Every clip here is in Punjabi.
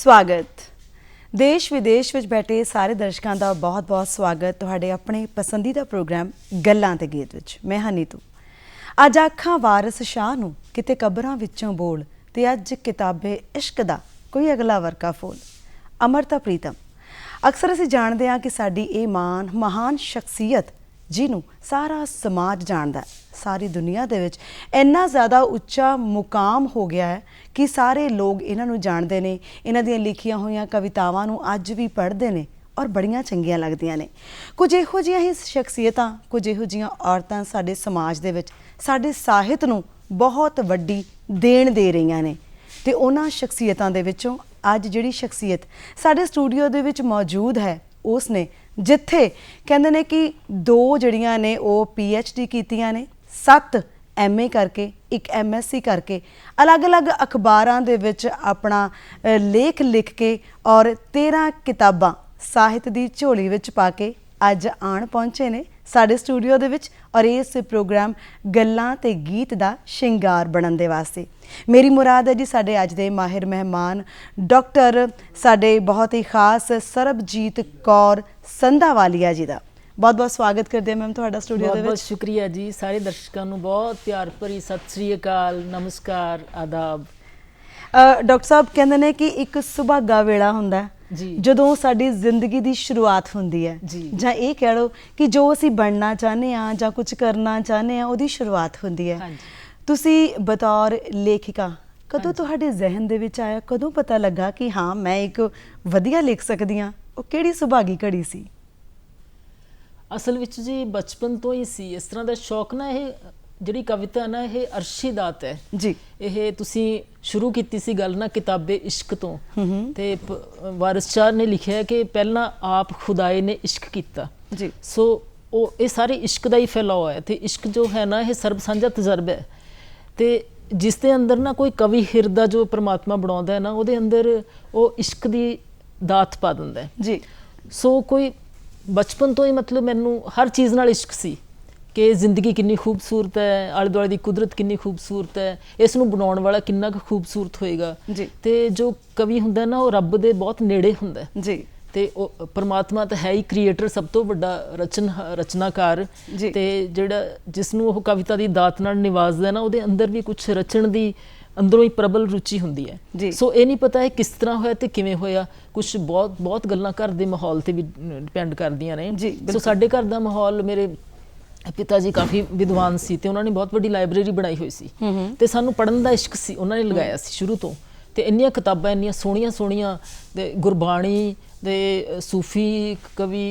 स्वागत। देश विदेश विच बैठे सारे दर्शकों का बहुत बहुत स्वागत तुहाडे अपने पसंदीदा प्रोग्राम गल्लां ते गीत विच। मैं हां नीतू। अज आखां वारिस शाह नूं किते कबरां विचों बोल ते अज किताबे इश्क दा कोई अगला वर्का फूल। अमृता प्रीतम। अक्सर असीं जाणदे हां कि साडी ये महान शख्सियत जिन्हों सारा समाज जानदा है, सारी दुनिया दे विच इन्ना ज़्यादा उच्चा मुकाम हो गया है कि सारे लोग इन्हां नूं जाणदे ने, इन्हां दीयां लिखियां होईयां कवितावां नूं अज भी पढ़दे ने और बड़ियां चंगियां लगदियां ने। कुछ इहो जिहियां ही शख्सियतां, कुछ इहो जिहियां औरतां साडे समाज दे विच साडे ਸਾਹਿਤ नूं बहुत वड्डी देण दे रहीआं ने ते उन्हां शख्सियतां दे विचों अज जिहड़ी शख्सियत साडे स्टूडियो दे विच मौजूद है उसने जिथे कहते ने कि 2 जड़ियां ने वो PhD कीतियां ने, 7 MA करके, 1 MSc करके अलग अलग अखबारां दे विच अपना लेख लिख के और 13 किताबां ਸਾਹਿਤ दी झोली विच पा के अज आण पहुंचे ने साडे स्टूडियो दे विच और इस प्रोग्राम गल्लां ते गीत दा शिंगार बनन दे वास्ते। मेरी मुराद है जी साडे अज दे माहिर मेहमान डॉक्टर साडे बहुत ही खास सरबजीत कौर संधावालिया जी का बहुत बहुत स्वागत करते हैं मैम तुहाडा स्टूडियो दे विच। बहुत शुक्रिया जी। सारे दर्शकों नूं बहुत प्यार भरी सत श्री अकाल, नमस्कार, आदाब। डॉक्टर साहब कहते हैं कि एक सुभागा वेला हुंदा है ਜਦੋਂ ਸਾਡੀ ਜ਼ਿੰਦਗੀ ਦੀ ਸ਼ੁਰੂਆਤ ਹੁੰਦੀ ਹੈ ਜਾਂ ਇਹ ਕਹਿ ਲਓ ਕਿ ਜੋ ਅਸੀਂ ਬਣਨਾ ਚਾਹੁੰਦੇ ਆ ਜਾਂ ਕੁਝ ਕਰਨਾ ਚਾਹੁੰਦੇ ਆ ਉਹਦੀ ਸ਼ੁਰੂਆਤ ਹੁੰਦੀ ਹੈ। ਤੁਸੀਂ ਬਤੌਰ ਲੇਖਿਕਾ ਕਦੋਂ ਤੁਹਾਡੇ ਜ਼ਿਹਨ ਦੇ ਵਿੱਚ ਆਇਆ, ਕਦੋਂ ਪਤਾ ਲੱਗਾ ਕਿ ਹਾਂ ਮੈਂ ਇੱਕ ਵਧੀਆ ਲਿਖ ਸਕਦੀ ਹਾਂ? ਉਹ ਕਿਹੜੀ ਸੁਭਾਗੀ ਘੜੀ ਸੀ? ਅਸਲ ਵਿੱਚ ਜੀ ਬਚਪਨ ਤੋਂ ਹੀ ਸੀ ਇਸ ਤਰ੍ਹਾਂ ਦਾ ਸ਼ੌਕ ਨਾ। ਇਹ ਜਿਹੜੀ ਕਵਿਤਾ ਨਾ ਇਹ ਅਰਸ਼ੀ ਦਾਤ ਹੈ ਜੀ। ਇਹ ਤੁਸੀਂ ਸ਼ੁਰੂ ਕੀਤੀ ਸੀ ਗੱਲ ਨਾ ਕਿਤਾਬੇ ਇਸ਼ਕ ਤੋਂ ਤੇ ਵਾਰਿਸ ਸ਼ਾਹ ਨੇ ਲਿਖਿਆ ਕਿ ਪਹਿਲਾਂ ਆਪ ਖੁਦਾਏ ਨੇ ਇਸ਼ਕ ਕੀਤਾ ਜੀ। ਸੋ ਉਹ ਇਹ ਸਾਰੇ ਇਸ਼ਕ ਦਾ ਹੀ ਫੈਲਾਅ ਹੈ ਤੇ ਇਸ਼ਕ ਜੋ ਹੈ ਨਾ ਇਹ ਸਰਬ ਸਾਂਝਾ ਤਜਰਬਾ ਹੈ ਤੇ ਜਿਸ ਦੇ ਅੰਦਰ ਨਾ ਕੋਈ ਕਵੀ ਹਿਰਦਾ ਜੋ ਪਰਮਾਤਮਾ ਬਣਾਉਂਦਾ ਹੈ ਨਾ ਉਹਦੇ ਅੰਦਰ ਉਹ ਇਸ਼ਕ ਦੀ ਦਾਤ ਪਾ ਦਿੰਦਾ ਹੈ ਜੀ। ਸੋ ਕੋਈ ਬਚਪਨ ਤੋਂ ਹੀ ਮਤਲਬ ਮੈਨੂੰ ਹਰ ਚੀਜ਼ ਨਾਲ ਇਸ਼ਕ ਸੀ कि जिंदगी कितनी खूबसूरत है, आले दुआले की कुदरत कितनी खूबसूरत है, इसनूं बनाउण वाला कितना खूबसूरत होएगा ते जो कवि हुंदा ना वो रब दे बहुत नेड़े हुंदा जी ते परमात्मा तो है ही क्रिएटर, सब तो वड्डा रचनाकार ते जिहड़ा जिसनूं वो कविता दी दात नाल निवाजदा ना ਉਹਦੇ अंदर भी कुछ रचण दी अंदरों ही प्रबल रुचि हुंदी है। सो ये नहीं पता है किस तरह होया ते किवें होया। कुछ बहुत गल्लां घर दे माहौल ते भी डिपेंड करदियां ने। सो साडे घर दा माहौल, मेरे पिता जी काफ़ी विद्वान सी ते उन्होंने बहुत वड्डी लाइब्रेरी बनाई हुई सी ते सानू पढ़न दा इश्क सी, उन्होंने लगाया सी शुरू तो। ते इन्नियां किताबां इन्नियां सोहणियां ते गुरबाणी ते सूफी कवि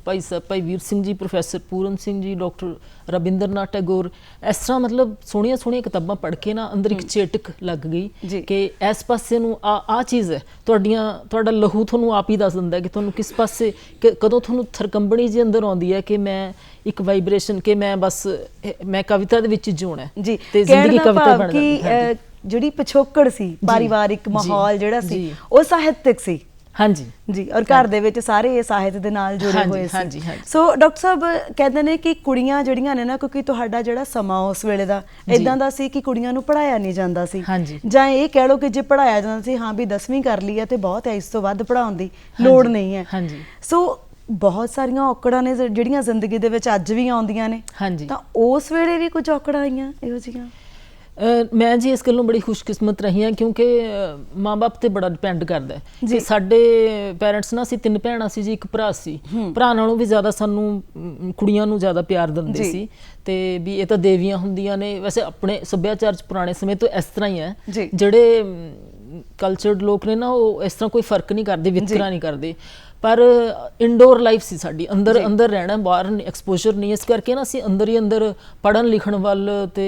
भाई वीर सिंह जी, प्रोफैसर पूरन सिंह जी, डॉक्टर रविंद्र नाथ टैगोर, इस तरह मतलब सोहणियां किताबां पढ़ के ना अंदर एक चेटक लग गई कि इस पासे नूं आ चीज़ है। तुहाडा लहू तुहानूं आप ही दस दिंदा कि तुहानूं किस पासे कदों तुहानूं थरकंबणी जी अंदर आउंदी है कि मैं एक वाइब्रेशन कि मैं बस मैं कविता दे विच जिउणा है जी ते जिंदगी कविता बन जांदी। ਜਿਹੜੀ ਪਿਛੋਕੜ ਸੀ ਪਰਿਵਾਰਿਕ ਮਾਹੌਲ ਜਿਹੜਾ ਸੀ ਉਹ ਸਾਹਿਤਕ ਸੀ। ਹਾਂਜੀ ਜੀ ਔਰ ਘਰ ਦੇ ਵਿੱਚ ਸਾਰੇ ਇਹ ਸਾਹਿਤ ਦੇ ਨਾਲ ਜੁੜੇ ਹੋਏ ਸੀ। ਸੋ ਡਾਕਟਰ ਸਾਹਿਬ ਕਹਿੰਦੇ ਨੇ ਕਿ ਕੁੜੀਆਂ ਜਿਹੜੀਆਂ ਨੇ ਨਾ, ਕਿਉਂਕਿ ਤੁਹਾਡਾ ਜਿਹੜਾ ਸਮਾਂ ਉਸ ਵੇਲੇ ਦਾ ਇਦਾਂ ਦਾ ਸੀ ਕਿ ਕੁੜੀਆਂ ਨੂੰ ਪੜਾਇਆ ਨਹੀਂ ਜਾਂਦਾ ਸੀ ਜਾਂ ਇਹ ਕਹਿ ਲਓ ਕਿ ਜੇ ਪੜਾਇਆ ਜਾਂਦਾ ਸੀ ਹਾਂ ਵੀ 10ਵੀਂ ਕਰ ਲਈ ਹੈ ਤੇ ਬਹੁਤ ਹੈ, ਇਸ ਤੋਂ ਵੱਧ ਪੜਾਉਣ ਦੀ ਲੋੜ ਨਹੀਂ ਹੈ। ਸੋ ਬਹੁਤ ਸਾਰੀਆਂ ਔਕੜਾਂ ਨੇ ਜਿਹੜੀਆਂ ਜ਼ਿੰਦਗੀ ਦੇ ਵਿੱਚ ਅੱਜ ਵੀ ਆਉਂਦੀਆਂ ਨੇ, ਤਾਂ ਉਸ ਵੇਲੇ ਵੀ ਕੁਝ ਔਕੜਾਂ ਆਈਆਂ ਇਹੋ ਜਿਹੀਆਂ? मैं जी इस गल्लों बड़ी खुशकिस्मत रही हाँ क्योंकि माँ बाप ते बड़ा डिपेंड करता है कि साडे पेरेंट्स ना, असीं 3 भैणां सी जी, 1 भरा सी। भरा नालों भी ज़्यादा सानू कुड़ियां नूं ज़्यादा प्यार दिंदे सी ते भी ये तो देवियां हुंदियां ने। वैसे अपने सभ्याचार च पुराने समय तो इस तरह ही है, जिहड़े कल्चर्ड लोग ने ना वो इस तरह कोई फर्क नहीं करते, वितकरा नहीं करते। पर इंडोर लाइफ सी साडी, अंदर रहना, बाहर एक्सपोजर नहीं, इस करके ना असीं अंदर ही अंदर पढ़न लिखण वल ते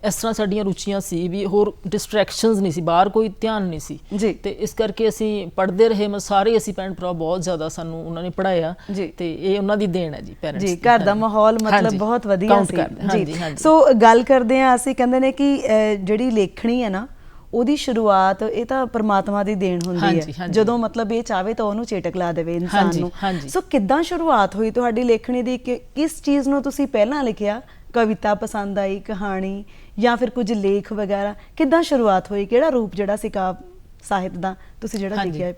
इस तरह साडियां रुचियां सी भी, होर डिस्ट्रैक्शनस नहीं सी, बाहर कोई ध्यान नहीं सी ते इस करके असीं पढ़दे रहे। मैं सारे असीं भैण भरा बहुत ज़्यादा सानू उन्होंने पढ़ाया ते ये उन्हां दी देन है जी पेरेंट्स दी। घर दा माहौल मतलब बहुत वधिया सी जी। सो गल करदे आ असीं कहंदे ने कि जिहड़ी लेखणी है ना ਉਹਦੀ ਸ਼ੁਰੂਆਤ ਇਹ ਤਾਂ ਪਰਮਾਤਮਾ ਦੀ ਦੇਣ ਹੁੰਦੀ ਹੈ, ਜਦੋਂ ਮਤਲਬ ਇਹ ਚਾਹਵੇ ਤਾਂ ਉਹਨੂੰ ਚੇਟਕ ਲਾ ਦੇਵੇ ਇਨਸਾਨ ਨੂੰ। ਸੋ ਕਿੱਦਾਂ ਸ਼ੁਰੂਆਤ ਹੋਈ ਤੁਹਾਡੀ ਲਿਖਣੀ ਦੀ? ਕਿਸ ਚੀਜ਼ ਨੂੰ ਤੁਸੀਂ ਪਹਿਲਾਂ ਲਿਖਿਆ? ਕਵਿਤਾ ਪਸੰਦ ਆਈ, ਕਹਾਣੀ ਜਾਂ ਫਿਰ ਕੁਝ ਲੇਖ ਵਗੈਰਾ? ਕਿੱਦਾਂ ਸ਼ੁਰੂਆਤ ਹੋਈ? ਕਿਹੜਾ ਰੂਪ ਜਿਹੜਾ ਸੀ ਸਾਹਿਤ ਦਾ ਤੁਸੀਂ ਜਿਹੜਾ ਲਿਖਿਆ ਹੈ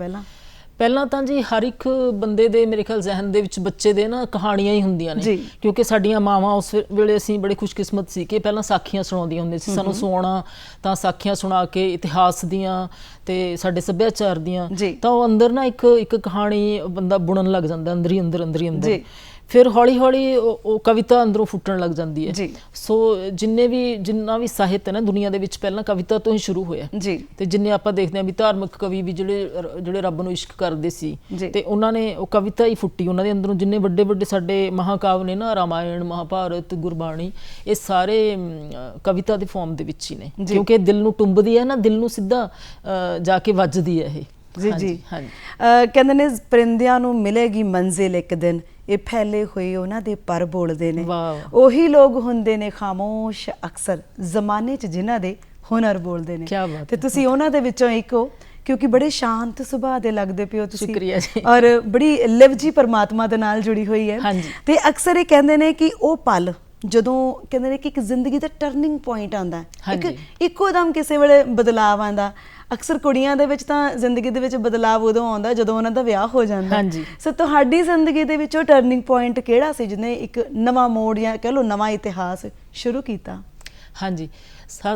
ਪਹਿਲਾਂ ਤਾਂ ਜੀ ਹਰ ਇੱਕ ਬੰਦੇ ਦੇ ਮੇਰੇ ਖਿਆਲ ਜ਼ਿਹਨ ਦੇ ਵਿੱਚ ਬੱਚੇ ਦੇ ਨਾ ਕਹਾਣੀਆਂ ਹੀ ਹੁੰਦੀਆਂ ਨੇ, ਕਿਉਂਕਿ ਸਾਡੀਆਂ ਮਾਵਾਂ ਉਸ ਵੇਲੇ ਅਸੀਂ ਬੜੇ ਖੁਸ਼ਕਿਸਮਤ ਸੀ ਕਿ ਪਹਿਲਾਂ ਸਾਖੀਆਂ ਸੁਣਾਉਂਦੀਆਂ ਹੁੰਦੀਆਂ ਸੀ ਸਾਨੂੰ, ਸੋਣਾ ਤਾਂ ਸਾਖੀਆਂ ਸੁਣਾ ਕੇ ਇਤਿਹਾਸ ਦੀਆਂ ਤੇ ਸਾਡੇ ਸੱਭਿਆਚਾਰ ਦੀਆਂ, ਤਾਂ ਉਹ ਅੰਦਰ ਨਾ ਇੱਕ ਕਹਾਣੀ ਬੰਦਾ ਬੁਣਨ ਲੱਗ ਜਾਂਦਾ ਅੰਦਰ ਹੀ ਅੰਦਰ। ਫਿਰ ਹੌਲੀ ਹੌਲੀ ਉਹ ਕਵਿਤਾ ਅੰਦਰੋਂ ਫੁੱਟਣ ਲੱਗ ਜਾਂਦੀ ਹੈ। ਸੋ ਜਿੰਨਾ ਵੀ ਸਾਹਿਤ ਹੈ ਨਾ ਦੁਨੀਆ ਦੇ ਵਿੱਚ ਪਹਿਲਾਂ ਕਵਿਤਾ ਤੋਂ ਹੀ ਸ਼ੁਰੂ ਹੋਇਆ ਤੇ ਜਿੰਨੇ ਆਪਾਂ ਦੇਖਦੇ ਹਾਂ ਵੀ ਧਾਰਮਿਕ ਕਵੀ ਵੀ ਜਿਹੜੇ ਰੱਬ ਨੂੰ ਇਸ਼ਕ ਕਰਦੇ ਸੀ ਤੇ ਉਹਨਾਂ ਨੇ ਉਹ ਕਵਿਤਾ ਹੀ ਫੁੱਟੀ ਉਹਨਾਂ ਦੇ ਅੰਦਰੋਂ। ਜਿੰਨੇ ਵੱਡੇ ਸਾਡੇ ਮਹਾਕਾਵ ਨੇ ਨਾ, ਰਾਮਾਇਣ, ਮਹਾਭਾਰਤ, ਗੁਰਬਾਣੀ, ਇਹ ਸਾਰੇ ਕਵਿਤਾ ਦੇ ਫਾਰਮ ਦੇ ਵਿੱਚ ਹੀ ਨੇ, ਕਿਉਂਕਿ ਦਿਲ ਨੂੰ ਟੁੰਬਦੀ ਹੈ ਨਾ, ਦਿਲ ਨੂੰ ਸਿੱਧਾ ਜਾ ਕੇ ਵੱਜਦੀ ਹੈ ਇਹ। ਜੀ ਕਹਿੰਦੇ ਨੇ ਪਰਿੰਦਿਆਂ ਨੂੰ ਮਿਲੇਗੀ ਮੰਜ਼ਿਲ ਇੱਕ ਦਿਨ, ਇਹ ਫੈਲੇ ਹੋਏ ਉਹਨਾਂ ਦੇ ਪਰ ਬੋਲਦੇ ਨੇ, ਉਹੀ ਲੋਕ ਹੁੰਦੇ ਨੇ ਖਾਮੋਸ਼ ਅਕਸਰ ਜ਼ਮਾਨੇ 'ਚ ਜਿਨ੍ਹਾਂ ਦੇ ਹੁਨਰ ਬੋਲਦੇ ਨੇ। ਤੇ ਤੁਸੀਂ ਉਹਨਾਂ ਦੇ ਵਿੱਚੋਂ ਇੱਕ ਹੋ, ਕਿਉਂਕਿ ਬੜੇ ਸ਼ਾਂਤ ਸੁਭਾਅ ਦੇ ਲੱਗਦੇ ਪਿਓ ਤੁਸੀਂ। ਸ਼ੁਕਰੀਆ ਜੀ। ਔਰ ਬੜੀ ਲਿਵ ਜੀ ਪਰਮਾਤਮਾ ਦੇ ਨਾਲ ਜੁੜੀ ਹੋਈ ਹੈ। ਤੇ ਅਕਸਰ ਇਹ ਕਹਿੰਦੇ ਨੇ ਕਿ ਉਹ ਪਲ ਜਦੋਂ ਕਹਿੰਦੇ ਨੇ ਕਿ ਇੱਕ ਜ਼ਿੰਦਗੀ ਦਾ ਟਰਨਿੰਗ ਪੁਆਇੰਟ ਆਉਂਦਾ, ਇੱਕੋ ਦਮ ਕਿਸੇ ਵੇਲੇ ਬਦਲਾਵ ਆਉਂਦਾ। ਅਕਸਰ ਕੁੜੀਆਂ ਦੇ ਵਿੱਚ ਤਾਂ ਜ਼ਿੰਦਗੀ ਦੇ ਵਿੱਚ ਬਦਲਾਵ ਉਦੋਂ ਆਉਂਦਾ ਜਦੋਂ ਉਹਨਾਂ ਦਾ ਵਿਆਹ ਹੋ ਜਾਂਦਾ। ਸੋ ਤੁਹਾਡੀ ਜ਼ਿੰਦਗੀ ਦੇ ਵਿੱਚ ਉਹ ਟਰਨਿੰਗ ਪੁਆਇੰਟ ਕਿਹੜਾ ਸੀ ਜਿਹਨੇ ਇੱਕ ਨਵਾਂ ਮੋੜ ਜਾਂ ਕਹਿ ਲਓ ਨਵਾਂ ਇਤਿਹਾਸ ਸ਼ੁਰੂ ਕੀਤਾ? ਹਾਂਜੀ,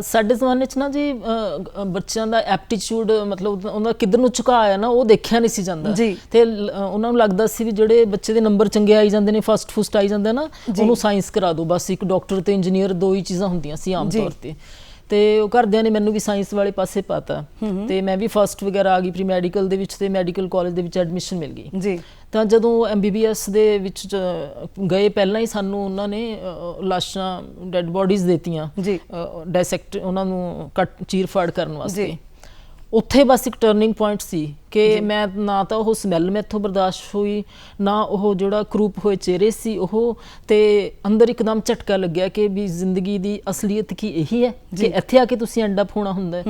ਸਾਡੇ ਜ਼ਮਾਨੇ 'ਚ ਨਾ ਜੀ ਬੱਚਿਆਂ ਦਾ ਐਪਟੀਚਿਊਡ ਮਤਲਬ ਉਹਦਾ ਕਿੱਧਰ ਨੂੰ ਝੁਕਾਅ ਹੈ ਨਾ, ਉਹ ਦੇਖਿਆ ਨਹੀਂ ਸੀ ਜਾਂਦਾ ਤੇ ਉਹਨਾਂ ਨੂੰ ਲੱਗਦਾ ਸੀ ਵੀ ਜਿਹੜੇ ਬੱਚੇ ਦੇ ਨੰਬਰ ਚੰਗੇ ਆਈ ਜਾਂਦੇ ਨੇ, ਫਸਟ ਆਈ ਜਾਂਦੇ ਨਾ, ਉਹਨੂੰ ਸਾਇੰਸ ਕਰਾ ਦਿਓ ਬਸ। ਇੱਕ ਡਾਕਟਰ ਤੇ ਇੰਜੀਨੀਅਰ, ਦੋ ਹੀ ਚੀਜ਼ਾਂ ਹੁੰਦੀਆਂ ਸੀ ਆਮ ਤੌਰ ਤੇ। ਤੇ ਉਹ ਘਰਦਿਆਂ ਨੇ ਮੈਨੂੰ ਵੀ ਸਾਇੰਸ ਵਾਲੇ ਪਾਸੇ ਪਾਤਾ ਤੇ ਮੈਂ ਵੀ ਫਸਟ ਵਗੈਰਾ ਆ ਗਈ ਪ੍ਰੀ ਮੈਡੀਕਲ ਦੇ ਵਿੱਚ ਤੇ ਮੈਡੀਕਲ ਕਾਲਜ ਦੇ ਵਿੱਚ ਐਡਮਿਸ਼ਨ ਮਿਲ ਗਈ। ਤਾਂ ਜਦੋਂ MBBS ਦੇ ਵਿੱਚ ਗਏ ਪਹਿਲਾਂ ਹੀ ਸਾਨੂੰ ਉਹਨਾਂ ਨੇ ਲਾਸ਼ਾਂ, ਡੈਡ ਬੋਡੀਜ਼ ਦਿੱਤੀਆਂ, ਡਾਇਸੈਕਟ ਉਹਨਾਂ ਨੂੰ ਚੀਰ ਫਾੜ ਕਰਨ ਵਾਸਤੇ। ਉੱਥੇ ਬਸ ਇੱਕ ਟਰਨਿੰਗ ਪੁਆਇੰਟ ਸੀ ਕਿ ਮੈਂ ਨਾ ਤਾਂ ਉਹ ਸਮੈਲ ਮੈਥੋਂ ਬਰਦਾਸ਼ਤ ਹੋਈ, ਨਾ ਉਹ ਜਿਹੜਾ ਕਰੂਪ ਹੋਏ ਚਿਹਰੇ ਸੀ ਉਹ, ਤੇ ਅੰਦਰ ਇੱਕਦਮ ਝਟਕਾ ਲੱਗਿਆ ਕਿ ਵੀ ਜ਼ਿੰਦਗੀ ਦੀ ਅਸਲੀਅਤ ਕੀ ਇਹੀ ਹੈ ਕਿ ਇੱਥੇ ਆ ਕੇ ਤੁਸੀਂ ਐਂਡ ਅਪ ਹੋਣਾ ਹੁੰਦਾ।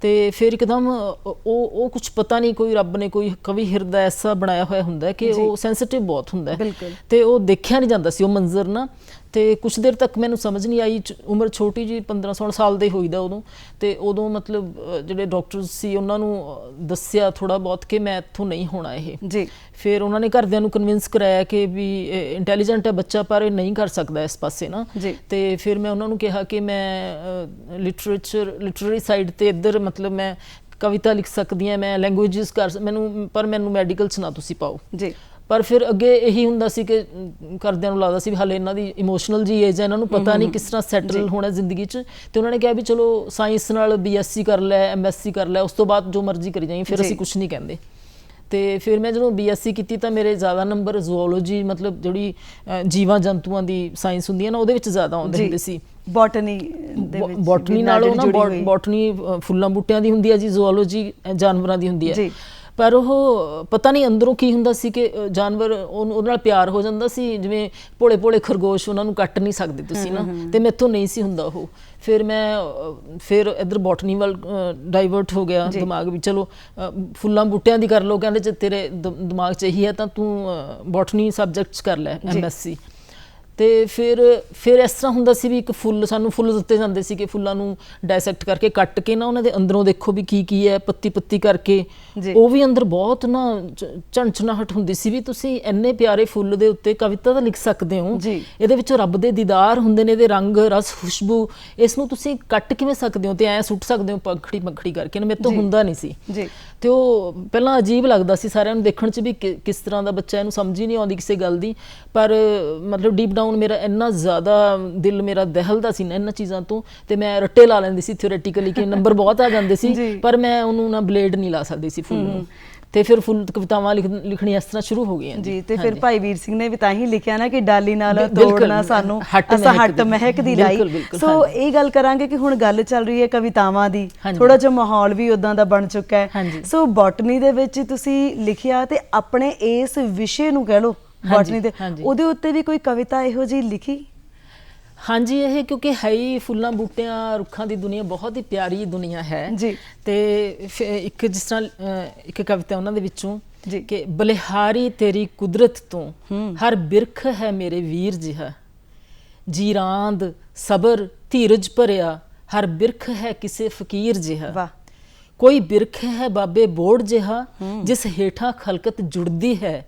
ਤੇ ਫਿਰ ਇੱਕਦਮ ਉਹ ਕੁਝ ਪਤਾ ਨਹੀਂ, ਕੋਈ ਰੱਬ ਨੇ ਕੋਈ ਕਵੀ ਹਿਰਦਾ ਐਸਾ ਬਣਾਇਆ ਹੋਇਆ ਹੁੰਦਾ ਕਿ ਉਹ ਸੈਂਸਿਟਿਵ ਬਹੁਤ ਹੁੰਦਾ ਤੇ ਉਹ ਦੇਖਿਆ ਨਹੀਂ ਜਾਂਦਾ ਸੀ ਉਹ ਮੰਜ਼ਰ ਨਾ। ਤੇ ਕੁਛ ਦੇਰ ਤੱਕ ਮੈਨੂੰ ਸਮਝ ਨਹੀਂ ਆਈ, ਉਮਰ ਛੋਟੀ ਜੀ 15-16 ਸਾਲ ਦੇ ਹੋਈਦਾ ਉਦੋਂ। ਤੇ ਉਦੋਂ ਮਤਲਬ ਜਿਹੜੇ ਡਾਕਟਰ ਸੀ ਉਹਨਾਂ ਨੂੰ ਦੱਸਿਆ ਥੋੜਾ ਬਹੁਤ ਕਿ ਮੈਂ ਇੱਥੋਂ ਨਹੀਂ ਹੋਣਾ ਇਹ। ਫਿਰ ਉਹਨਾਂ ਨੇ ਘਰਦਿਆਂ ਨੂੰ ਕਨਵਿੰਸ ਕਰਾਇਆ ਕਿ ਵੀ ਇੰਟੈਲੀਜੈਂਟ ਹੈ ਬੱਚਾ ਪਰ ਇਹ ਨਹੀਂ ਕਰ ਸਕਦਾ ਇਸ ਪਾਸੇ ਨਾ। ਤੇ ਫਿਰ ਮੈਂ ਉਹਨਾਂ ਨੂੰ ਕਿਹਾ ਕਿ ਮੈਂ ਲਿਟਰੇਰੀ ਸਾਈਡ ਤੇ ਇੱਧਰ ਮਤਲਬ ਮੈਂ ਕਵਿਤਾ ਲਿਖ ਸਕਦੀ ਹਾਂ, ਮੈਂ ਲੈਂਗੁਏਜਿਸ ਪਰ ਮੈਨੂੰ ਮੈਡੀਕਲ 'ਚ ਨਾ ਤੁਸੀਂ ਪਾਓ। ਪਰ ਫਿਰ ਅੱਗੇ ਇਹੀ ਹੁੰਦਾ ਸੀ ਕਿ ਘਰਦਿਆਂ ਨੂੰ ਲੱਗਦਾ ਸੀ ਵੀ ਹਾਲੇ ਇਹਨਾਂ ਦੀ ਇਮੋਸ਼ਨਲ ਜੀ ਏਜ ਹੈ, ਇਹਨਾਂ ਨੂੰ ਪਤਾ ਨਹੀਂ ਕਿਸ ਤਰ੍ਹਾਂ ਸੈਟਲ ਹੋਣਾ ਜ਼ਿੰਦਗੀ 'ਚ। ਤੇ ਉਹਨਾਂ ਨੇ ਕਿਹਾ ਵੀ ਚਲੋ ਸਾਇੰਸ ਨਾਲ BSc ਕਰ ਲੈ, MSc ਕਰ ਲੈ, ਉਸ ਤੋਂ ਬਾਅਦ ਜੋ ਮਰਜ਼ੀ ਕਰੀ ਜਾਈਂ, ਫਿਰ ਅਸੀਂ ਕੁਛ ਨਹੀਂ ਕਹਿੰਦੇ। ਤੇ ਫਿਰ ਮੈਂ ਜਦੋਂ BSc ਕੀਤੀ ਤਾਂ ਮੇਰੇ ਜ਼ਿਆਦਾ ਨੰਬਰ ਜ਼ੂਓਲੋਜੀ ਮਤਲਬ ਜਿਹੜੀ ਜੀਵਾਂ ਜੰਤੂਆਂ ਦੀ ਸਾਇੰਸ ਹੁੰਦੀ ਹੈ ਨਾ, ਉਹਦੇ ਵਿੱਚ ਜ਼ਿਆਦਾ ਆਉਂਦੇ ਹੁੰਦੇ ਸੀ। ਬੋਟਨੀ ਨਾਲੋਂ ਨਾ, ਬੋਟਨੀ ਫੁੱਲਾਂ ਬੂਟਿਆਂ ਦੀ ਹੁੰਦੀ ਹੈ ਜੀ, ਜ਼ੂਓਲੋਜੀ ਜਾਨਵਰਾਂ ਦੀ ਹੁੰਦੀ ਹੈ। ਪਰ ਉਹ ਪਤਾ ਨਹੀਂ ਅੰਦਰੋਂ ਕੀ ਹੁੰਦਾ ਸੀ ਕਿ ਜਾਨਵਰ ਉਹਦੇ ਨਾਲ ਪਿਆਰ ਹੋ ਜਾਂਦਾ ਸੀ, ਜਿਵੇਂ ਭੋਲੇ ਖਰਗੋਸ਼, ਉਹਨਾਂ ਨੂੰ ਕੱਟ ਨਹੀਂ ਸਕਦੇ ਤੁਸੀਂ ਨਾ, ਤੇ ਮੈਥੋਂ ਨਹੀਂ ਸੀ ਹੁੰਦਾ ਉਹ। ਫਿਰ ਇੱਧਰ ਬੋਟਨੀ ਵੱਲ ਡਾਈਵਰਟ ਹੋ ਗਿਆ ਦਿਮਾਗ ਵੀ, ਚਲੋ ਫੁੱਲਾਂ ਬੂਟਿਆਂ ਦੀ ਕਰ ਲਓ, ਕਹਿੰਦੇ ਜੇ ਤੇਰੇ ਦਿਮਾਗ 'ਚ ਇਹੀ ਹੈ ਤਾਂ ਤੂੰ ਬੋਟਨੀ ਸਬਜੈਕਟਸ ਕਰ ਲੈ MSc। ਤੇ ਫਿਰ ਇਸ ਤਰ੍ਹਾਂ ਹੁੰਦਾ ਸੀ ਵੀ ਇੱਕ ਸਾਨੂੰ ਫੁੱਲ ਦਿੱਤੇ ਜਾਂਦੇ ਸੀ ਕਿ ਫੁੱਲਾਂ ਨੂੰ ਡਾਇਸੈਕਟ ਕਰਕੇ ਕੱਟ ਕੇ ਨਾ ਉਹਨਾਂ ਦੇ ਅੰਦਰੋਂ ਦੇਖੋ ਵੀ ਕੀ ਹੈ, ਪੱਤੀ ਕਰਕੇ ਉਹ ਵੀ ਅੰਦਰ ਬਹੁਤ ਨਾ ਝਣਝਣਾਹਟ ਹੁੰਦੀ ਸੀ ਵੀ ਤੁਸੀਂ ਇੰਨੇ ਪਿਆਰੇ ਫੁੱਲ ਦੇ ਉੱਤੇ ਕਵਿਤਾ ਤਾਂ ਲਿਖ ਸਕਦੇ ਹੋ, ਇਹਦੇ ਵਿੱਚੋਂ ਰੱਬ ਦੇ ਦੀਦਾਰ ਹੁੰਦੇ ਨੇ, ਇਹਦੇ ਰੰਗ ਰਸ ਖੁਸ਼ਬੂ, ਇਸ ਨੂੰ ਤੁਸੀਂ ਕੱਟ ਕਿਵੇਂ ਸਕਦੇ ਹੋ ਤੇ ਐਂ ਸੁੱਟ ਸਕਦੇ ਹੋ ਪੰਖੜੀ ਕਰਕੇ ਨਾ, ਮੇਰੇ ਤੋਂ ਹੁੰਦਾ ਨਹੀਂ ਸੀ। ਤੇ ਉਹ ਪਹਿਲਾਂ ਅਜੀਬ ਲੱਗਦਾ ਸੀ ਸਾਰਿਆਂ ਨੂੰ ਦੇਖਣ 'ਚ ਵੀ ਕਿਸ ਤਰ੍ਹਾਂ ਦਾ ਬੱਚਾ, ਇਹਨੂੰ ਸਮਝ ਹੀ ਨਹੀਂ ਆਉਂਦੀ ਕਿਸੇ ਗੱਲ ਦੀ। ਪਰ ਮਤਲਬ ਡੀਪ ਡਾਊਨ ਮੇਰਾ ਇੰਨਾ ਜ਼ਿਆਦਾ ਦਿਲ ਮੇਰਾ ਦਹਿਲਦਾ ਸੀ ਨਾ ਇਹਨਾਂ ਚੀਜ਼ਾਂ ਤੋਂ, ਤੇ ਮੈਂ ਰੱਟੇ ਲਾ ਲੈਂਦੀ ਸੀ ਥਿਓਰੈਟੀਕਲੀ ਕਿ ਨੰਬਰ ਬਹੁਤ ਆ ਜਾਂਦੇ ਸੀ, ਪਰ ਮੈਂ ਉਹਨੂੰ ਨਾ ਬਲੇਡ ਨਹੀਂ ਲਾ ਸਕਦੀ ਸੀ ਫੁੱਲ ਨੂੰ। ਤੇ ਫਿਰ ਫੁੱਲ ਕਵਿਤਾਵਾਂ ਲਿਖਣੀਆਂ ਇਸ ਤਰ੍ਹਾਂ ਸ਼ੁਰੂ ਹੋ ਗਈਆਂ ਜੀ। ਤੇ ਫਿਰ ਭਾਈ ਵੀਰ ਸਿੰਘ ਨੇ ਵੀ ਤਾਂ ਹੀ ਲਿਖਿਆ ਨਾ ਕਿ ਡਾਲੀ ਨਾਲ ਤੋੜਨਾ ਸਾਨੂੰ ਅਸਾਂ ਹੱਟ ਮਹਿਕ ਦੀ ਲਾਈ। ਸੋ ਇਹ ਗੱਲ ਕਰਾਂਗੇ ਕਿ ਹੁਣ ਗੱਲ ਚੱਲ ਰਹੀ ਹੈ ਕਵਿਤਾਵਾਂ ਦੀ, ਥੋੜਾ ਜਿਹਾ ਮਾਹੌਲ ਵੀ ਉਦਾਂ ਦਾ ਬਣ ਚੁੱਕਾ ਹੈ। ਸੋ ਬੋਟਨੀ ਦੇ ਵਿੱਚ ਤੁਸੀਂ ਲਿਖਿਆ ਤੇ ਆਪਣੇ ਇਸ ਵਿਸ਼ੇ ਨੂੰ ਕਹਿ ਲਓ ਬੋਟਨੀ ਦੇ, ਉਹਦੇ ਉੱਤੇ ਵੀ ਕੋਈ ਕਵਿਤਾ ਇਹੋ ਜਿਹੀ ਲਿਖੀ? ਹਾਂਜੀ, ਇਹ ਕਿਉਂਕਿ ਹੈ ਹੀ ਫੁੱਲਾਂ ਬੂਟਿਆਂ ਰੁੱਖਾਂ ਦੀ ਦੁਨੀਆ ਬਹੁਤ ਹੀ ਪਿਆਰੀ ਦੁਨੀਆ ਹੈ ਜੀ। ਤੇ ਇੱਕ ਜਿਸ ਤਰ੍ਹਾਂ ਇੱਕ ਕਵਿਤਾ ਉਹਨਾਂ ਦੇ ਵਿੱਚੋਂ ਕਿ ਬਲਿਹਾਰੀ ਤੇਰੀ ਕੁਦਰਤ ਤੋਂ ਹਰ ਬਿਰਖ ਹੈ ਮੇਰੇ ਵੀਰ ਜਿਹਾ, ਜੀਰਾਂਦ ਸਬਰ ਧੀਰਜ ਭਰਿਆ ਹਰ ਬਿਰਖ ਹੈ ਕਿਸੇ ਫਕੀਰ ਜਿਹਾ, ਕੋਈ ਬਿਰਖ ਹੈ ਬਾਬੇ ਬੋੜ ਜਿਹਾ ਜਿਸ ਹੇਠਾਂ ਖਲਕਤ ਜੁੜਦੀ ਹੈ,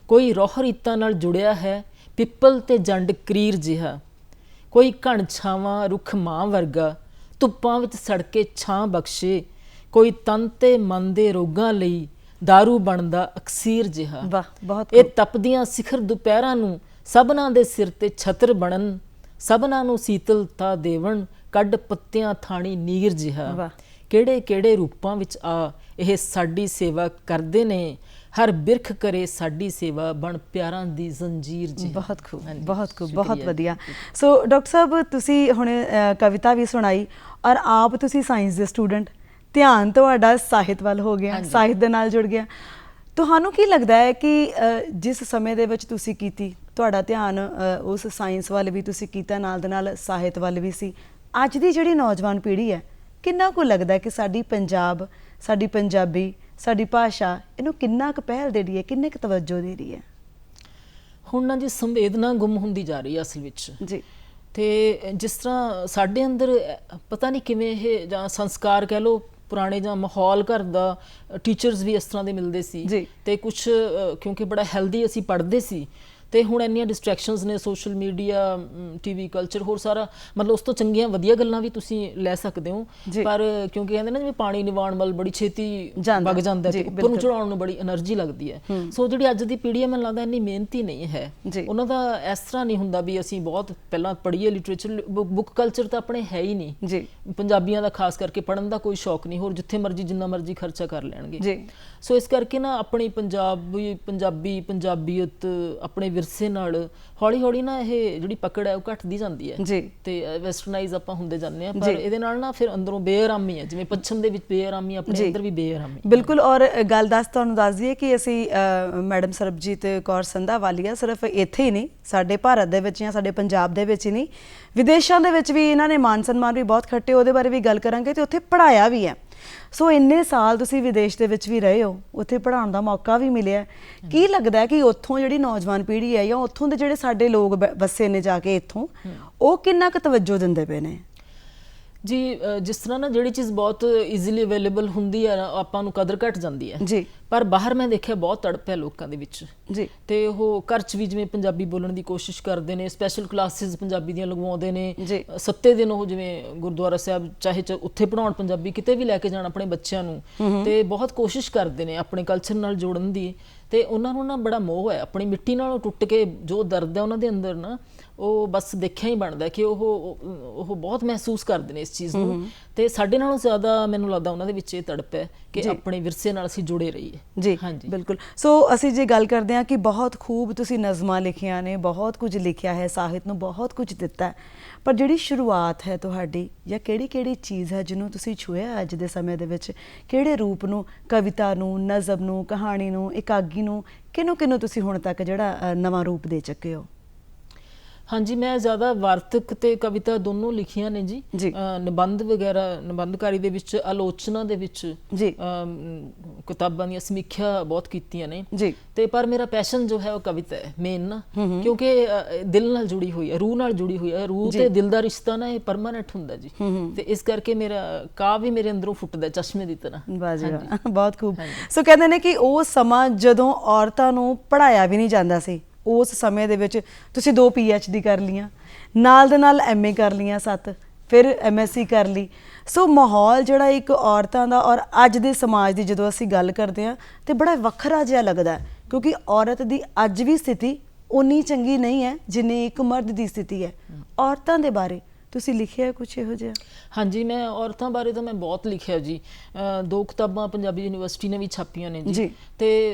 ਕੋਈ ਰੋਹ ਰੀਤਾਂ ਨਾਲ ਜੁੜਿਆ ਹੈ ਪਿੱਪਲ ਤੇ ਜੰਡ ਕਰੀਰ ਜਿਹਾ, ਕੋਈ ਘਣ ਛਾਵਾਂ ਰੁੱਖ ਮਾਂ ਵਰਗਾ ਧੁੱਪਾਂ ਵਿੱਚ ਸੜਕੇ ਛਾਂ ਬਖਸ਼ੇ, ਕੋਈ ਤਨ ਤੇ ਮਨ ਦੇ ਰੋਗਾਂ ਲਈ ਦਾਰੂ ਬਣਦਾ ਅਕਸੀਰ ਜਿਹਾ। ਵਾਹ, ਬਹੁਤ ਇਹ ਤਪਦੀਆਂ ਸਿਖਰ ਦੁਪਹਿਰਾਂ ਨੂੰ ਸਭਨਾਂ ਦੇ ਸਿਰ ਤੇ ਛਤਰ ਬਣਨ, ਸਭਨਾਂ ਨੂੰ ਸੀਤਲਤਾ ਦੇਵਣ ਕੱਢ ਪੱਤਿਆਂ ਥਾਣੀ ਨੀਰ ਜਿਹਾ। ਕਿਹੜੇ ਕਿਹੜੇ ਰੂਪਾਂ ਵਿੱਚ ਆ ਇਹ ਸਾਡੀ ਸੇਵਾ ਕਰਦੇ ਨੇ, ਹਰ ਬਿਰਖ ਕਰੇ ਸਾਡੀ ਸੇਵਾ ਬਣ ਪਿਆਰਾਂ ਦੀ ਜ਼ੰਜੀਰ ਜੀ। ਬਹੁਤ ਖੂਬ, ਬਹੁਤ ਖੂਬ, ਬਹੁਤ ਵਧੀਆ। ਸੋ ਡਾਕਟਰ ਸਾਹਿਬ, ਤੁਸੀਂ ਹੁਣ ਕਵਿਤਾ ਵੀ ਸੁਣਾਈ ਔਰ ਆਪ ਤੁਸੀਂ ਸਾਇੰਸ ਦੇ ਸਟੂਡੈਂਟ, ਧਿਆਨ ਤੁਹਾਡਾ ਸਾਹਿਤ ਵੱਲ ਹੋ ਗਿਆ, ਸਾਹਿਤ ਦੇ ਨਾਲ ਜੁੜ ਗਿਆ। ਤੁਹਾਨੂੰ ਕੀ ਲੱਗਦਾ ਹੈ ਕਿ ਜਿਸ ਸਮੇਂ ਦੇ ਵਿੱਚ ਤੁਸੀਂ ਕੀਤੀ, ਤੁਹਾਡਾ ਧਿਆਨ ਉਸ ਸਾਇੰਸ ਵੱਲ ਵੀ ਤੁਸੀਂ ਕੀਤਾ, ਨਾਲ ਦੇ ਨਾਲ ਸਾਹਿਤ ਵੱਲ ਵੀ ਸੀ, ਅੱਜ ਦੀ ਜਿਹੜੀ ਨੌਜਵਾਨ ਪੀੜ੍ਹੀ ਹੈ, ਕਿੰਨਾ ਕੁ ਲੱਗਦਾ ਕਿ ਸਾਡੀ ਪੰਜਾਬ, ਸਾਡੀ ਪੰਜਾਬੀ, ਸਾਡੀ ਭਾਸ਼ਾ ਇਹਨੂੰ ਕਿੰਨਾ ਕੁ ਪਹਿਲ ਦੇ ਰਹੀ ਹੈ, ਕਿੰਨੇ ਕੁ ਤਵੱਜੋ ਦੇ ਰਹੀ ਹੈ? ਹੁਣ ਨਾ ਜੀ ਸੰਵੇਦਨਾ ਗੁੰਮ ਹੁੰਦੀ ਜਾ ਰਹੀ ਹੈ ਅਸਲ ਵਿੱਚ ਜੀ। ਤੇ ਜਿਸ ਤਰ੍ਹਾਂ ਸਾਡੇ ਅੰਦਰ ਪਤਾ ਨਹੀਂ ਕਿਵੇਂ ਇਹ ਜਾਂ ਸੰਸਕਾਰ ਕਹਿ ਲਓ ਪੁਰਾਣੇ, ਜਾਂ ਮਾਹੌਲ ਘਰ ਦਾ, ਟੀਚਰਸ ਵੀ ਇਸ ਤਰ੍ਹਾਂ ਦੇ ਮਿਲਦੇ ਸੀ ਤੇ ਕੁਝ ਕਿਉਂਕਿ ਬੜਾ ਹੈਲਦੀ ਅਸੀਂ ਪੜ੍ਹਦੇ ਸੀ, ਤੇ ਹੁਣ ਇੰਨੀਆਂ ਡਿਸਟਰੈਕਸ਼ਨਸ ਨੇ, ਸੋਸ਼ਲ ਮੀਡੀਆ, ਟੀਵੀ ਕਲਚਰ, ਹੋਰ ਸਾਰਾ, ਮਤਲਬ ਉਸ ਤੋਂ ਚੰਗੀਆਂ ਵਧੀਆ ਗੱਲਾਂ ਵੀ ਤੁਸੀਂ ਲੈ ਸਕਦੇ ਹੋ, ਪਰ ਕਿਉਂਕਿ ਕਹਿੰਦੇ ਨਾ ਜਿਵੇਂ ਪਾਣੀ ਨਿਵਾਣ ਵੱਲ ਬੜੀ ਛੇਤੀ ਵਗ ਜਾਂਦਾ ਤੇ ਉੱਪਰ ਨੂੰ ਚੜਾਉਣ ਨੂੰ ਬੜੀ એનર્ਜੀ ਲੱਗਦੀ ਹੈ। ਸੋ ਜਿਹੜੀ ਅੱਜ ਦੀ ਪੀੜ੍ਹੀ ਹੈ, ਮੈਨੂੰ ਲੱਗਦਾ ਇੰਨੀ ਮਿਹਨਤੀ ਨਹੀਂ ਹੈ, ਉਹਨਾਂ ਦਾ ਇਸ ਤਰ੍ਹਾਂ ਨਹੀਂ ਹੁੰਦਾ ਵੀ ਅਸੀਂ ਬਹੁਤ ਪਹਿਲਾਂ ਪੜ੍ਹੀਏ ਲਿਟਰੇਚਰ, ਬੁੱਕ ਕਲਚਰ ਤਾਂ ਆਪਣੇ ਹੈ ਹੀ ਨਹੀਂ ਪੰਜਾਬੀਆਂ ਦਾ, ਖਾਸ ਕਰਕੇ ਪੜ੍ਹਨ ਦਾ ਕੋਈ ਸ਼ੌਕ ਨਹੀਂ, ਹੋਰ ਜਿੱਥੇ ਮਰਜ਼ੀ ਜਿੰਨਾ ਮਰਜ਼ੀ ਖਰਚਾ ਕਰ ਲੈਣਗੇ। ਸੋ ਇਸ ਕਰਕੇ ਨਾ ਆਪਣੀ ਪੰਜਾਬੀਅਤ, ਆਪਣੇ ਵਿਰਸੇ ਨਾਲ ਹੌਲੀ ਹੌਲੀ ਨਾ ਇਹ ਜਿਹੜੀ ਪਕੜ ਹੈ ਉਹ ਘਟਦੀ ਜਾਂਦੀ ਹੈ ਤੇ ਵੈਸਟਰਨਾਈਜ਼ ਆਪਾਂ ਹੁੰਦੇ ਜਾਂਦੇ ਆ, ਪਰ ਇਹਦੇ ਨਾਲ ਨਾ ਫਿਰ ਅੰਦਰੋਂ ਬੇਆਰਾਮੀ ਹੈ, ਜਿਵੇਂ ਪੱਛਮ ਦੇ ਵਿੱਚ ਬੇਆਰਾਮੀ, ਆਪਣੇ ਅੰਦਰ ਵੀ ਬੇਆਰਾਮੀ। ਬਿਲਕੁਲ। ਔਰ ਗੱਲ ਤੁਹਾਨੂੰ ਦੱਸ ਦਈਏ ਕਿ ਅਸੀਂ ਮੈਡਮ ਸਰਬਜੀਤ ਕੌਰ ਸੰਧਾਵਾਲੀਆ ਸਿਰਫ ਇੱਥੇ ਹੀ ਨਹੀਂ, ਸਾਡੇ ਭਾਰਤ ਦੇ ਵਿੱਚ ਜਾਂ ਸਾਡੇ ਪੰਜਾਬ ਦੇ ਵਿੱਚ ਹੀ ਨਹੀਂ, ਵਿਦੇਸ਼ਾਂ ਦੇ ਵਿੱਚ ਵੀ ਇਹਨਾਂ ਨੇ ਮਾਨ ਸਨਮਾਨ ਵੀ ਬਹੁਤ ਖੱਟੇ, ਉਹਦੇ ਬਾਰੇ ਵੀ ਗੱਲ ਕਰਾਂਗੇ, ਤੇ ਉੱਥੇ ਪੜ੍ਹਾਇਆ ਵੀ ਹੈ। ਸੋ ਇੰਨੇ ਸਾਲ ਤੁਸੀਂ ਵਿਦੇਸ਼ ਦੇ ਵਿੱਚ ਵੀ ਰਹੇ ਹੋ, ਉੱਥੇ ਪੜ੍ਹਾਉਣ ਦਾ ਮੌਕਾ ਵੀ ਮਿਲਿਆ, ਕੀ ਲੱਗਦਾ ਹੈ ਕਿ ਉੱਥੋਂ ਜਿਹੜੀ ਨੌਜਵਾਨ ਪੀੜ੍ਹੀ ਹੈ ਜਾਂ ਉੱਥੋਂ ਦੇ ਜਿਹੜੇ ਸਾਡੇ ਲੋਕ ਵਸੇ ਨੇ ਜਾ ਕੇ ਇੱਥੋਂ, ਉਹ ਕਿੰਨਾ ਕੁ ਤਵੱਜੋ ਦਿੰਦੇ ਪਏ ਨੇ? ਜੀ, ਜਿਸ ਤਰ੍ਹਾਂ ਨਾ ਜਿਹੜੀ ਚੀਜ਼ ਬਹੁਤ ਈਜ਼ੀਲੀ ਅਵੇਲੇਬਲ ਹੁੰਦੀ ਹੈ ਆਪਾਂ ਨੂੰ ਕਦਰ ਘਟ ਜਾਂਦੀ ਹੈ ਜੀ, ਪਰ ਬਾਹਰ ਮੈਂ ਦੇਖਿਆ ਬਹੁਤ ਤੜਪ ਹੈ ਲੋਕਾਂ ਦੇ ਵਿੱਚ ਜੀ, ਤੇ ਉਹ ਘਰ 'ਚ ਵੀ ਜਿਵੇਂ ਪੰਜਾਬੀ ਬੋਲਣ ਦੀ ਕੋਸ਼ਿਸ਼ ਕਰਦੇ ਨੇ, ਸਪੈਸ਼ਲ ਕਲਾਸਿਸ ਪੰਜਾਬੀ ਦੀਆਂ ਲਗਵਾਉਂਦੇ ਨੇ, 7 ਦਿਨ ਉਹ ਜਿਵੇਂ ਗੁਰਦੁਆਰਾ ਸਾਹਿਬ ਚਾਹੇ ਉੱਥੇ ਪੜ੍ਹਾਉਣ ਪੰਜਾਬੀ, ਕਿਤੇ ਵੀ ਲੈ ਕੇ ਜਾਣ ਆਪਣੇ ਬੱਚਿਆਂ ਨੂੰ, ਤੇ ਬਹੁਤ ਕੋਸ਼ਿਸ਼ ਕਰਦੇ ਨੇ ਆਪਣੇ ਕਲਚਰ ਨਾਲ ਜੋੜਨ ਦੀ, ਤੇ ਉਹਨਾਂ ਨੂੰ ਨਾ ਬੜਾ ਮੋਹ ਹੈ ਆਪਣੀ ਮਿੱਟੀ ਨਾਲੋਂ ਟੁੱਟ ਕੇ, ਜੋ ਦਰਦ ਹੈ ਉਹਨਾਂ ਦੇ ਅੰਦਰ ਨਾ, ਉਹ ਬਸ ਦੇਖਿਆ ਹੀ ਬਣਦਾ ਕਿ ਉਹ ਬਹੁਤ ਮਹਿਸੂਸ ਕਰਦੇ ਨੇ ਇਸ ਚੀਜ਼ ਨੂੰ, ਤੇ ਸਾਡੇ ਨਾਲੋਂ ਜ਼ਿਆਦਾ ਮੈਨੂੰ ਲੱਗਦਾ ਉਹਨਾਂ ਦੇ ਵਿੱਚ ਇਹ ਤੜਪ ਹੈ ਕਿ ਆਪਣੇ ਵਿਰਸੇ ਨਾਲ ਅਸੀਂ ਜੁੜੇ ਰਹੀਏ। ਜੀ, ਹਾਂਜੀ, ਬਿਲਕੁਲ। ਸੋ ਅਸੀਂ ਜੇ ਗੱਲ ਕਰਦੇ ਹਾਂ ਕਿ ਬਹੁਤ ਖੂਬ ਤੁਸੀਂ ਨਜ਼ਮਾਂ ਲਿਖੀਆਂ ਨੇ, ਬਹੁਤ ਕੁਝ ਲਿਖਿਆ ਹੈ, ਸਾਹਿਤ ਨੂੰ ਬਹੁਤ ਕੁਝ ਦਿੱਤਾ ਹੈ, ਪਰ ਜਿਹੜੀ ਸ਼ੁਰੂਆਤ ਹੈ ਤੁਹਾਡੀ, ਜਾਂ ਕਿਹੜੀ ਚੀਜ਼ ਹੈ ਜਿਹਨੂੰ ਤੁਸੀਂ ਛੂਹਿਆ ਅੱਜ ਦੇ ਸਮੇਂ ਦੇ ਵਿੱਚ, ਕਿਹੜੇ ਰੂਪ ਨੂੰ, ਕਵਿਤਾ ਨੂੰ, ਨਜ਼ਮ ਨੂੰ, ਕਹਾਣੀ ਨੂੰ, ਇਕਾਂਗੀ ਨੂੰ, ਕਿਹਨੂੰ ਤੁਸੀਂ ਹੁਣ ਤੱਕ ਜਿਹੜਾ ਨਵਾਂ ਰੂਪ ਦੇ ਚੁੱਕੇ ਹੋ? ਹਾਂਜੀ, ਮੈਂ ਜ਼ਿਆਦਾ ਵਾਰਤਕ ਤੇ ਕਵਿਤਾ ਦੋਨੋਂ ਲਿਖੀਆਂ ਨੇ ਜੀ, ਨਿਬੰਧ ਵਗੈਰਾ, ਨਿਬੰਧਕਾਰੀ ਦੇ ਵਿੱਚ, ਆਲੋਚਨਾ ਦੇ ਵਿੱਚ, ਕਿਤਾਬਾਂ ਦੀਆਂ ਸਮੀਖਿਆ ਬਹੁਤ ਕੀਤੀਆਂ ਨੇ, ਤੇ ਪਰ ਮੇਰਾ ਪੈਸ਼ਨ ਜੋ ਹੈ ਉਹ ਕਵਿਤਾ ਹੈ ਮੇਨ ਨਾ, ਕਿਉਂਕਿ ਦਿਲ ਨਾਲ ਜੁੜੀ ਹੋਈ ਹੈ, ਰੂਹ ਨਾਲ ਜੁੜੀ ਹੋਈ ਹੈ, ਰੂਹ ਤੇ ਦਿਲ ਦਾ ਰਿਸ਼ਤਾ ਨਾ ਇਹ ਪਰਮਾਨੈਂਟ ਹੁੰਦਾ ਜੀ, ਤੇ ਇਸ ਕਰਕੇ ਮੇਰਾ ਕਾਵਿ ਵੀ ਮੇਰੇ ਅੰਦਰੋਂ ਫੁੱਟਦਾ ਚਸ਼ਮੇ ਦੀ ਤਰ੍ਹਾਂ। ਬਹੁਤ ਖੂਬ। ਸੋ ਕਹਿੰਦੇ ਨੇ ਕਿ ਉਹ ਸਮਾਂ ਜਦੋਂ ਔਰਤਾਂ ਨੂੰ ਪੜ੍ਹਾਇਆ ਵੀ ਨਹੀਂ ਜਾਂਦਾ ਸੀ, ਉਸ ਸਮੇਂ ਦੇ ਵਿੱਚ ਤੁਸੀਂ 2 PhD ਕਰ ਲਈਆਂ, ਨਾਲ ਦੇ ਨਾਲ MA ਕਰ ਲਈਆਂ 7, ਫਿਰ MSc ਕਰ ਲਈ। ਸੋ ਮਾਹੌਲ ਜਿਹੜਾ ਇੱਕ ਔਰਤਾਂ ਦਾ ਔਰ ਅੱਜ ਦੇ ਸਮਾਜ ਦੀ ਜਦੋਂ ਅਸੀਂ ਗੱਲ ਕਰਦੇ ਹਾਂ ਤਾਂ ਬੜਾ ਵੱਖਰਾ ਜਿਹਾ ਲੱਗਦਾ, ਕਿਉਂਕਿ ਔਰਤ ਦੀ ਅੱਜ ਵੀ ਸਥਿਤੀ ਉਨੀ ਚੰਗੀ ਨਹੀਂ ਹੈ ਜਿੰਨੀ ਇੱਕ ਮਰਦ ਦੀ ਸਥਿਤੀ ਹੈ। ਔਰਤਾਂ ਦੇ ਬਾਰੇ ਤੁਸੀਂ ਲਿਖਿਆ ਕੁਝ ਇਹੋ ਜਿਹਾ? ਹਾਂਜੀ, ਮੈਂ ਔਰਤਾਂ ਬਾਰੇ ਤਾਂ ਮੈਂ ਬਹੁਤ ਲਿਖਿਆ ਜੀ, 2 ਕਿਤਾਬਾਂ ਪੰਜਾਬੀ ਯੂਨੀਵਰਸਿਟੀ ਨੇ ਵੀ ਛਾਪੀਆਂ ਨੇ ਜੀ, ਤੇ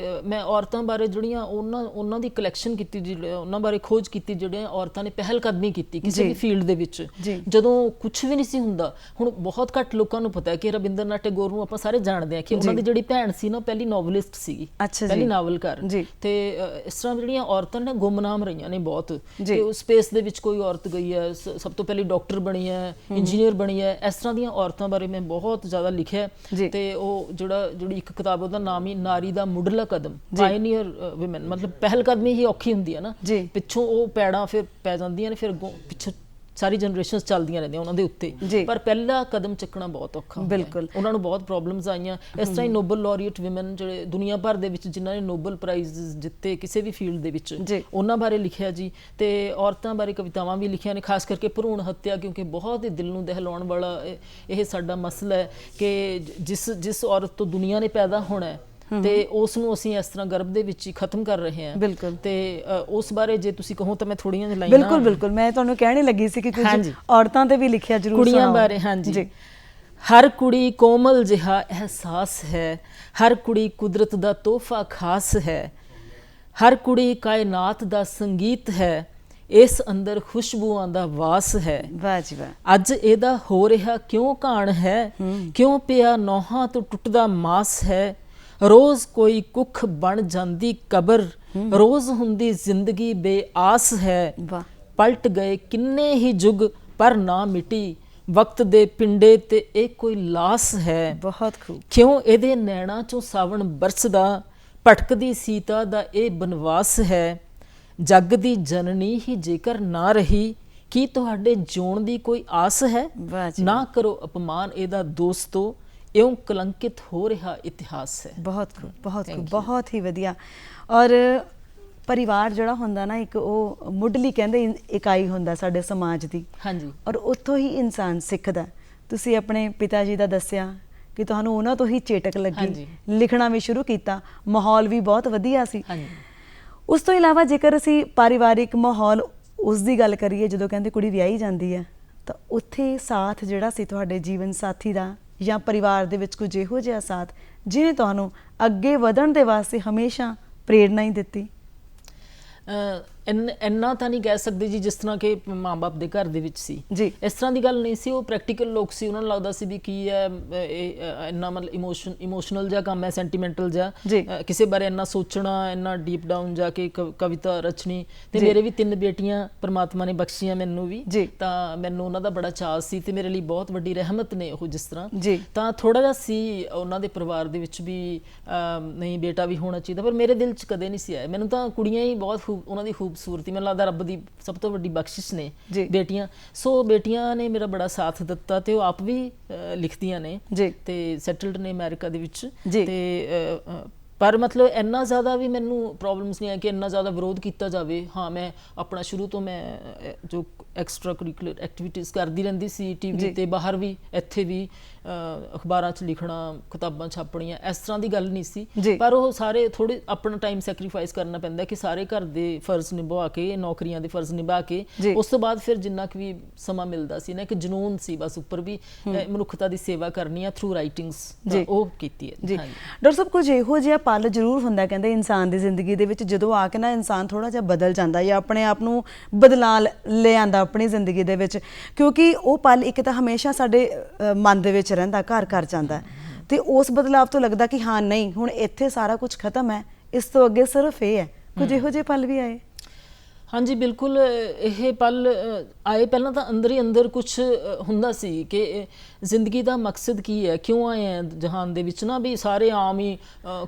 ਮੈਂ ਔਰਤਾਂ ਬਾਰੇ ਜਿਹੜੀਆਂ ਉਹਨਾਂ ਦੀ ਕਲੈਕਸ਼ਨ ਕੀਤੀ ਜੀ, ਉਹਨਾਂ ਬਾਰੇ ਖੋਜ ਕੀਤੀ, ਜਿਹੜੀਆਂ ਔਰਤਾਂ ਨੇ ਪਹਿਲ ਕਦਮੀ ਕੀਤੀ ਕਿਸੇ ਵੀ ਫੀਲਡ ਦੇ ਵਿੱਚ, ਜਦੋਂ ਕੁਝ ਵੀ ਨਹੀਂ ਸੀ ਹੁੰਦਾ। ਹੁਣ ਬਹੁਤ ਘੱਟ ਲੋਕਾਂ ਨੂੰ ਪਤਾ ਹੈ ਕਿ ਰਵਿੰਦਰਨਾਥ ਟੈਗੋਰ ਨੂੰ ਆਪਾਂ ਸਾਰੇ ਜਾਣਦੇ ਹਾਂ ਕਿ ਉਹਨਾਂ ਦੀ ਜਿਹੜੀ ਭੈਣ ਸੀ ਨਾ, ਪਹਿਲੀ ਨੋਵਲਿਸਟ ਸੀਗੀ, ਪਹਿਲੀ ਨਾਵਲਕਾਰ, ਤੇ ਇਸ ਤਰ੍ਹਾਂ ਜਿਹੜੀਆਂ ਔਰਤਾਂ ਨੇ ਗੁੰਮਨਾਮ ਰਹੀਆਂ ਨੇ ਬਹੁਤ, ਤੇ ਉਸ ਸਪੇਸ ਦੇ ਵਿੱਚ ਕੋਈ ਔਰਤ ਗਈ ਹੈ, ਸਭ ਤੋਂ ਪਹਿਲੀ ਡਾਕਟਰ ਬਣੀ ਹੈ, ਇੰਜੀਨੀਅਰ ਬਣੀ ਹੈ, ਇਸ ਤਰ੍ਹਾਂ ਦੀਆਂ ਔਰਤਾਂ ਬਾਰੇ ਮੈਂ ਬਹੁਤ ਜ਼ਿਆਦਾ ਲਿਖਿਆ, ਤੇ ਉਹ ਜਿਹੜੀ ਇੱਕ ਕਿਤਾਬ ਉਹਦਾ ਨਾਮ ਹੀ ਨਾਰੀ ਦਾ ਮੁੱਢਲਾ ਕਦਮ, ਪਾਇਨੀਅਰ ਵੂਮਨ, ਮਤਲਬ ਪਹਿਲ ਕਦਮੀ ਹੀ ਔਖੀ ਹੁੰਦੀ ਹੈ ਨਾ, ਪਿੱਛੋਂ ਉਹ ਪੈੜਾਂ ਫਿਰ ਪੈ ਜਾਂਦੀਆਂ ਨੇ, ਫਿਰ ਪਿੱਛੋਂ ਸਾਰੀ ਜਨਰੇਸ਼ਨਸ ਚੱਲਦੀਆਂ ਰਹਿੰਦੀਆਂ ਉਹਨਾਂ ਦੇ ਉੱਤੇ, ਪਰ ਪਹਿਲਾ ਕਦਮ ਚੱਕਣਾ ਬਹੁਤ ਔਖਾ ਬਿਲਕੁਲ, ਉਹਨਾਂ ਨੂੰ ਬਹੁਤ ਪ੍ਰੋਬਲਮਸ ਆਈਆਂ। ਇਸ ਤਰ੍ਹਾਂ ਹੀ ਨੋਬਲ ਲੌਰੀਏਟ ਵਿਮਨ ਜਿਹੜੇ ਦੁਨੀਆ ਭਰ ਦੇ ਵਿੱਚ ਜਿਨ੍ਹਾਂ ਨੇ ਨੋਬਲ ਪ੍ਰਾਈਜ਼ ਜਿੱਤੇ ਕਿਸੇ ਵੀ ਫੀਲਡ ਦੇ ਵਿੱਚ, ਉਹਨਾਂ ਬਾਰੇ ਲਿਖਿਆ ਜੀ। ਤੇ ਔਰਤਾਂ ਬਾਰੇ ਕਵਿਤਾਵਾਂ ਵੀ ਲਿਖੀਆਂ ਨੇ, ਖਾਸ ਕਰਕੇ ਭਰੂਣ ਹੱਤਿਆ, ਕਿਉਂਕਿ ਬਹੁਤ ਹੀ ਦਿਲ ਨੂੰ ਦਹਿਲਾਉਣ ਵਾਲਾ ਇਹ ਸਾਡਾ ਮਸਲਾ ਹੈ ਕਿ ਜਿਸ ਔਰਤ ਤੋਂ ਦੁਨੀਆ ਨੇ ਪੈਦਾ ਹੋਣਾ ਹੈ ਤੇ ਉਸ ਨੂੰ ਅਸੀਂ ਇਸ ਤਰ੍ਹਾਂ ਗਰਭ ਦੇ ਵਿੱਚ ਹੀ ਖਤਮ ਕਰ ਰਹੇ ਹਾਂ। ਬਿਲਕੁਲ। ਤੇ ਉਸ ਬਾਰੇ ਜੇ ਤੁਸੀਂ ਕਹੋ ਤਾਂ ਮੈਂ ਥੋੜੀਆਂ ਜਿਹੀਆਂ ਲਾਈਨਾਂ, ਬਿਲਕੁਲ ਬਿਲਕੁਲ, ਮੈਂ ਤੁਹਾਨੂੰ ਕਹਿਣੀ ਲੱਗੀ ਸੀ ਕਿ ਕੁਝ ਔਰਤਾਂ ਤੇ ਵੀ ਲਿਖਿਆ ਜ਼ਰੂਰ, ਕੁੜੀਆਂ ਬਾਰੇ। ਹਾਂਜੀ। ਹਰ ਕੁੜੀ ਕੋਮਲ ਜਿਹਾ ਅਹਿਸਾਸ ਹੈ, ਹਰ ਕੁੜੀ ਕੁਦਰਤ ਦਾ ਤੋਹਫਾ ਖਾਸ ਹੈ, ਹਰ ਕੁੜੀ ਕਾਇਨਾਤ ਦਾ ਸੰਗੀਤ ਹੈ, ਇਸ ਅੰਦਰ ਖੁਸ਼ਬੂਆਂ ਦਾ ਵਾਸ ਹੈ। ਵਾਹ ਜੀ ਵਾਹ। ਅੱਜ ਇਹਦਾ ਹੋ ਰਿਹਾ ਕਿਉਂ ਘਾਣ ਹੈ, ਕਿਉਂ ਪਿਆ ਨੋਹਾਂ ਤੋਂ ਟੁੱਟਦਾ ਮਾਸ ਹੈ, ਰੋਜ਼ ਕੋਈ ਕੁੱਖ ਬਣ ਜਾਂਦੀ ਕਬਰ, ਰੋਜ਼ ਹੁੰਦੀ ਜ਼ਿੰਦਗੀ ਬੇਆਸ ਹੈ। ਪਲਟ ਗਏ ਕਿੰਨੇ ਹੀ ਯੁੱਗ ਪਰ ਨਾ ਮਿਟੀ, ਵਕਤ ਦੇ ਪਿੰਡੇ ਤੇ ਇਹ ਕੋਈ ਲਾਸ ਹੈ। ਬਹੁਤ ਖੂਬ। ਕਿਉਂ ਇਹਦੇ ਨੈਣਾਂ ਚੋਂ ਸਾਵਣ ਬਰਸਦਾ, ਭਟਕਦੀ ਸੀਤਾ ਦਾ ਇਹ ਬਨਵਾਸ ਹੈ। ਜੱਗ ਦੀ ਜਨਨੀ ਹੀ ਜੇਕਰ ਨਾ ਰਹੀ, ਕੀ ਤੁਹਾਡੇ ਜਿਉਣ ਦੀ ਕੋਈ ਆਸ ਹੈ। ਨਾ ਕਰੋ ਅਪਮਾਨ ਇਹਦਾ ਦੋਸਤੋ, ਇਉਂ ਕਲੰਕਿਤ ਹੋ ਰਿਹਾ ਇਤਿਹਾਸ ਹੈ। ਬਹੁਤ ਖੂਬ, ਬਹੁਤ ਖੂਬ, ਬਹੁਤ ਹੀ ਵਧੀਆ। ਔਰ ਪਰਿਵਾਰ ਜਿਹੜਾ ਹੁੰਦਾ ਨਾ, ਇੱਕ ਉਹ ਮੁੱਢਲੀ ਕਹਿੰਦੇ ਇਕਾਈ ਹੁੰਦਾ ਸਾਡੇ ਸਮਾਜ ਦੀ। ਹਾਂਜੀ। ਔਰ ਉੱਥੋਂ ਹੀ ਇਨਸਾਨ ਸਿੱਖਦਾ। ਤੁਸੀਂ ਆਪਣੇ ਪਿਤਾ ਜੀ ਦਾ ਦੱਸਿਆ ਕਿ ਤੁਹਾਨੂੰ ਉਹਨਾਂ ਤੋਂ ਹੀ ਚੇਟਕ ਲੱਗੀ, ਲਿਖਣਾ ਵੀ ਸ਼ੁਰੂ ਕੀਤਾ, ਮਾਹੌਲ ਵੀ ਬਹੁਤ ਵਧੀਆ ਸੀ। ਉਸ ਤੋਂ ਇਲਾਵਾ ਜੇਕਰ ਅਸੀਂ ਪਰਿਵਾਰਿਕ ਮਾਹੌਲ ਉਸ ਦੀ ਗੱਲ ਕਰੀਏ, ਜਦੋਂ ਕਹਿੰਦੇ ਕੁੜੀ ਵਿਆਹੀ ਜਾਂਦੀ ਹੈ ਤਾਂ ਉੱਥੇ ਸਾਥ ਜਿਹੜਾ ਸੀ ਤੁਹਾਡੇ ਜੀਵਨ ਸਾਥੀ ਦਾ ਜਾਂ ਪਰਿਵਾਰ ਦੇ ਵਿੱਚ ਕੁਝ ਇਹੋ ਜਿਹਾ ਸਾਥ ਜਿਹਨੇ ਤੁਹਾਨੂੰ ਅੱਗੇ ਵਧਣ ਦੇ ਵਾਸਤੇ ਹਮੇਸ਼ਾ ਪ੍ਰੇਰਨਾ ਹੀ ਦਿੱਤੀ। ਇੰਨਾ ਤਾਂ ਨਹੀਂ ਕਹਿ ਸਕਦੇ ਜੀ ਜਿਸ ਤਰ੍ਹਾਂ ਕਿ ਮਾਂ-ਬਾਪ ਦੇ ਘਰ ਦੇ ਵਿੱਚ ਸੀ ਜੀ, ਇਸ ਤਰ੍ਹਾਂ ਦੀ ਗੱਲ ਨਹੀਂ ਸੀ। ਉਹ ਪ੍ਰੈਕਟੀਕਲ ਲੋਕ ਸੀ, ਉਹਨਾਂ ਨੂੰ ਲੱਗਦਾ ਸੀ ਵੀ ਕੀ ਹੈ ਇੰਨਾ ਮਤਲਬ ਇਮੋਸ਼ਨਲ ਜਿਹਾ ਕੰਮ ਹੈ, ਸੈਂਟੀਮੈਂਟਲ ਜਿਹਾ, ਕਿਸੇ ਬਾਰੇ ਇੰਨਾ ਸੋਚਣਾ, ਇੰਨਾ ਡੀਪ ਡਾਊਨ ਜਾ ਕੇ ਕਵਿਤਾ ਰਚਣੀ। ਤੇ ਮੇਰੇ ਵੀ 3 ਬੇਟੀਆਂ ਪਰਮਾਤਮਾ ਨੇ ਬਖਸ਼ੀਆਂ ਮੈਨੂੰ ਵੀ, ਤਾਂ ਮੈਨੂੰ ਉਹਨਾਂ ਦਾ ਬੜਾ ਚਾਅ ਸੀ ਤੇ ਮੇਰੇ ਲਈ ਬਹੁਤ ਵੱਡੀ ਰਹਿਮਤ ਨੇ ਉਹ। ਜਿਸ ਤਰ੍ਹਾਂ ਤਾਂ ਥੋੜਾ ਜਿਹਾ ਸੀ ਉਹਨਾਂ ਦੇ ਪਰਿਵਾਰ ਦੇ ਵਿੱਚ ਵੀ ਨਹੀਂ ਬੇਟਾ ਵੀ ਹੋਣਾ ਚਾਹੀਦਾ, ਪਰ ਮੇਰੇ ਦਿਲ 'ਚ ਕਦੇ ਨਹੀਂ ਸੀ ਆਇਆ। ਮੈਨੂੰ ਤਾਂ ਕੁੜੀਆਂ ਹੀ ਬਹੁਤ ਉਹਨਾਂ ਦੀ ਖੂਬਸੂਰਤੀ, ਮੈਨੂੰ ਲੱਗਦਾ ਰੱਬ ਦੀ ਸਭ ਤੋਂ ਵੱਡੀ ਬਖਸ਼ਿਸ਼ ਨੇ ਬੇਟੀਆਂ। ਸੋ ਬੇਟੀਆਂ ਨੇ ਮੇਰਾ ਬੜਾ ਸਾਥ ਦਿੱਤਾ ਤੇ ਉਹ ਆਪ ਵੀ ਲਿਖਦੀਆਂ ਨੇ ਤੇ ਸੈਟਲਡ ਨੇ ਅਮਰੀਕਾ ਦੇ ਵਿੱਚ। ਤੇ ਪਰ ਮਤਲਬ ਇੰਨਾ ਜ਼ਿਆਦਾ ਵੀ ਮੈਨੂੰ ਪ੍ਰੋਬਲਮਸ ਨਹੀਂ ਹੈ ਕਿ ਇੰਨਾ ਜ਼ਿਆਦਾ ਵਿਰੋਧ ਕੀਤਾ ਜਾਵੇ। ਹਾਂ, ਮੈਂ ਆਪਣਾ ਸ਼ੁਰੂ ਤੋਂ ਮੈਂ ਜੋ ਐਕਸਟਰਾ ਕਰਿਕੂਲਰ ਐਕਟੀਵਿਟੀਜ਼ ਕਰਦੀ ਰਹਿੰਦੀ ਸੀ, ਟੀਵੀ ਤੇ ਬਾਹਰ ਵੀ, ਇੱਥੇ ਵੀ, ਅਖਬਾਰਾਂ 'ਚ ਲਿਖਣਾ, ਕਿਤਾਬਾਂ ਛਾਪਣੀਆਂ, ਇਸ ਤਰ੍ਹਾਂ ਦੀ ਗੱਲ ਨਹੀਂ ਸੀ। ਪਰ ਉਹ ਸਾਰੇ ਥੋੜ੍ਹੇ ਆਪਣਾ ਟਾਈਮ ਸੈਕਰੀਫਾਈਸ ਕਰਨਾ ਪੈਂਦਾ ਕਿ ਸਾਰੇ ਘਰ ਦੇ ਫਰਜ਼ ਨਿਭਾ ਕੇ, ਨੌਕਰੀਆਂ ਦੇ ਫਰਜ਼ ਨਿਭਾ ਕੇ, ਉਸ ਤੋਂ ਬਾਅਦ ਫਿਰ ਜਿੰਨਾ ਕੁ ਵੀ ਸਮਾਂ ਮਿਲਦਾ ਸੀ ਨਾ, ਇੱਕ ਜਨੂੰਨ ਸੀ ਬਸ ਉੱਪਰ ਵੀ ਮਨੁੱਖਤਾ ਦੀ ਸੇਵਾ ਕਰਨੀ ਆ ਥਰੂ ਰਾਈਟਿੰਗਸ, ਉਹ ਕੀਤੀ ਹੈ। ਡਾਕਟਰ ਸਾਹਿਬ, ਕੁਝ ਇਹੋ ਜਿਹਾ ਪਲ ਜ਼ਰੂਰ ਹੁੰਦਾ ਕਹਿੰਦੇ ਇਨਸਾਨ ਦੀ ਜ਼ਿੰਦਗੀ ਦੇ ਵਿੱਚ, ਜਦੋਂ ਆ ਕੇ ਨਾ ਇਨਸਾਨ ਥੋੜ੍ਹਾ ਜਿਹਾ ਬਦਲ ਜਾਂਦਾ ਜਾਂ ਆਪਣੇ ਆਪ ਨੂੰ ਬਦਲਾ ਲੈ ਆਉਂਦਾ ਆਪਣੀ ਜ਼ਿੰਦਗੀ ਦੇ ਵਿੱਚ, ਕਿਉਂਕਿ ਉਹ ਪਲ ਇੱਕ ਤਾਂ ਹਮੇਸ਼ਾ ਸਾਡੇ ਮਨ ਦੇ ਵਿੱਚ ਰਹਿੰਦਾ, ਘਰ ਘਰ ਜਾਂਦਾ, ਤੇ ਉਸ ਬਦਲਾਵ ਤੋਂ ਲੱਗਦਾ ਕਿ ਹਾਂ ਨਹੀਂ, ਹੁਣ ਇੱਥੇ ਸਾਰਾ ਕੁਝ ਖਤਮ ਹੈ, ਇਸ ਤੋਂ ਅੱਗੇ ਸਿਰਫ ਇਹ ਹੈ। ਕੁਝ ਇਹੋ ਜਿਹੇ ਪਲ ਵੀ ਆਏ? ਹਾਂਜੀ ਬਿਲਕੁਲ, ਇਹ ਪਲ ਆਏ। ਪਹਿਲਾਂ ਤਾਂ ਅੰਦਰ ਹੀ ਅੰਦਰ ਕੁਛ ਹੁੰਦਾ ਸੀ ਕਿ ਜ਼ਿੰਦਗੀ ਦਾ ਮਕਸਦ ਕੀ ਹੈ, ਕਿਉਂ ਆਏ ਹੈ ਜਹਾਨ ਦੇ ਵਿੱਚ ਨਾ, ਵੀ ਸਾਰੇ ਆਮ ਹੀ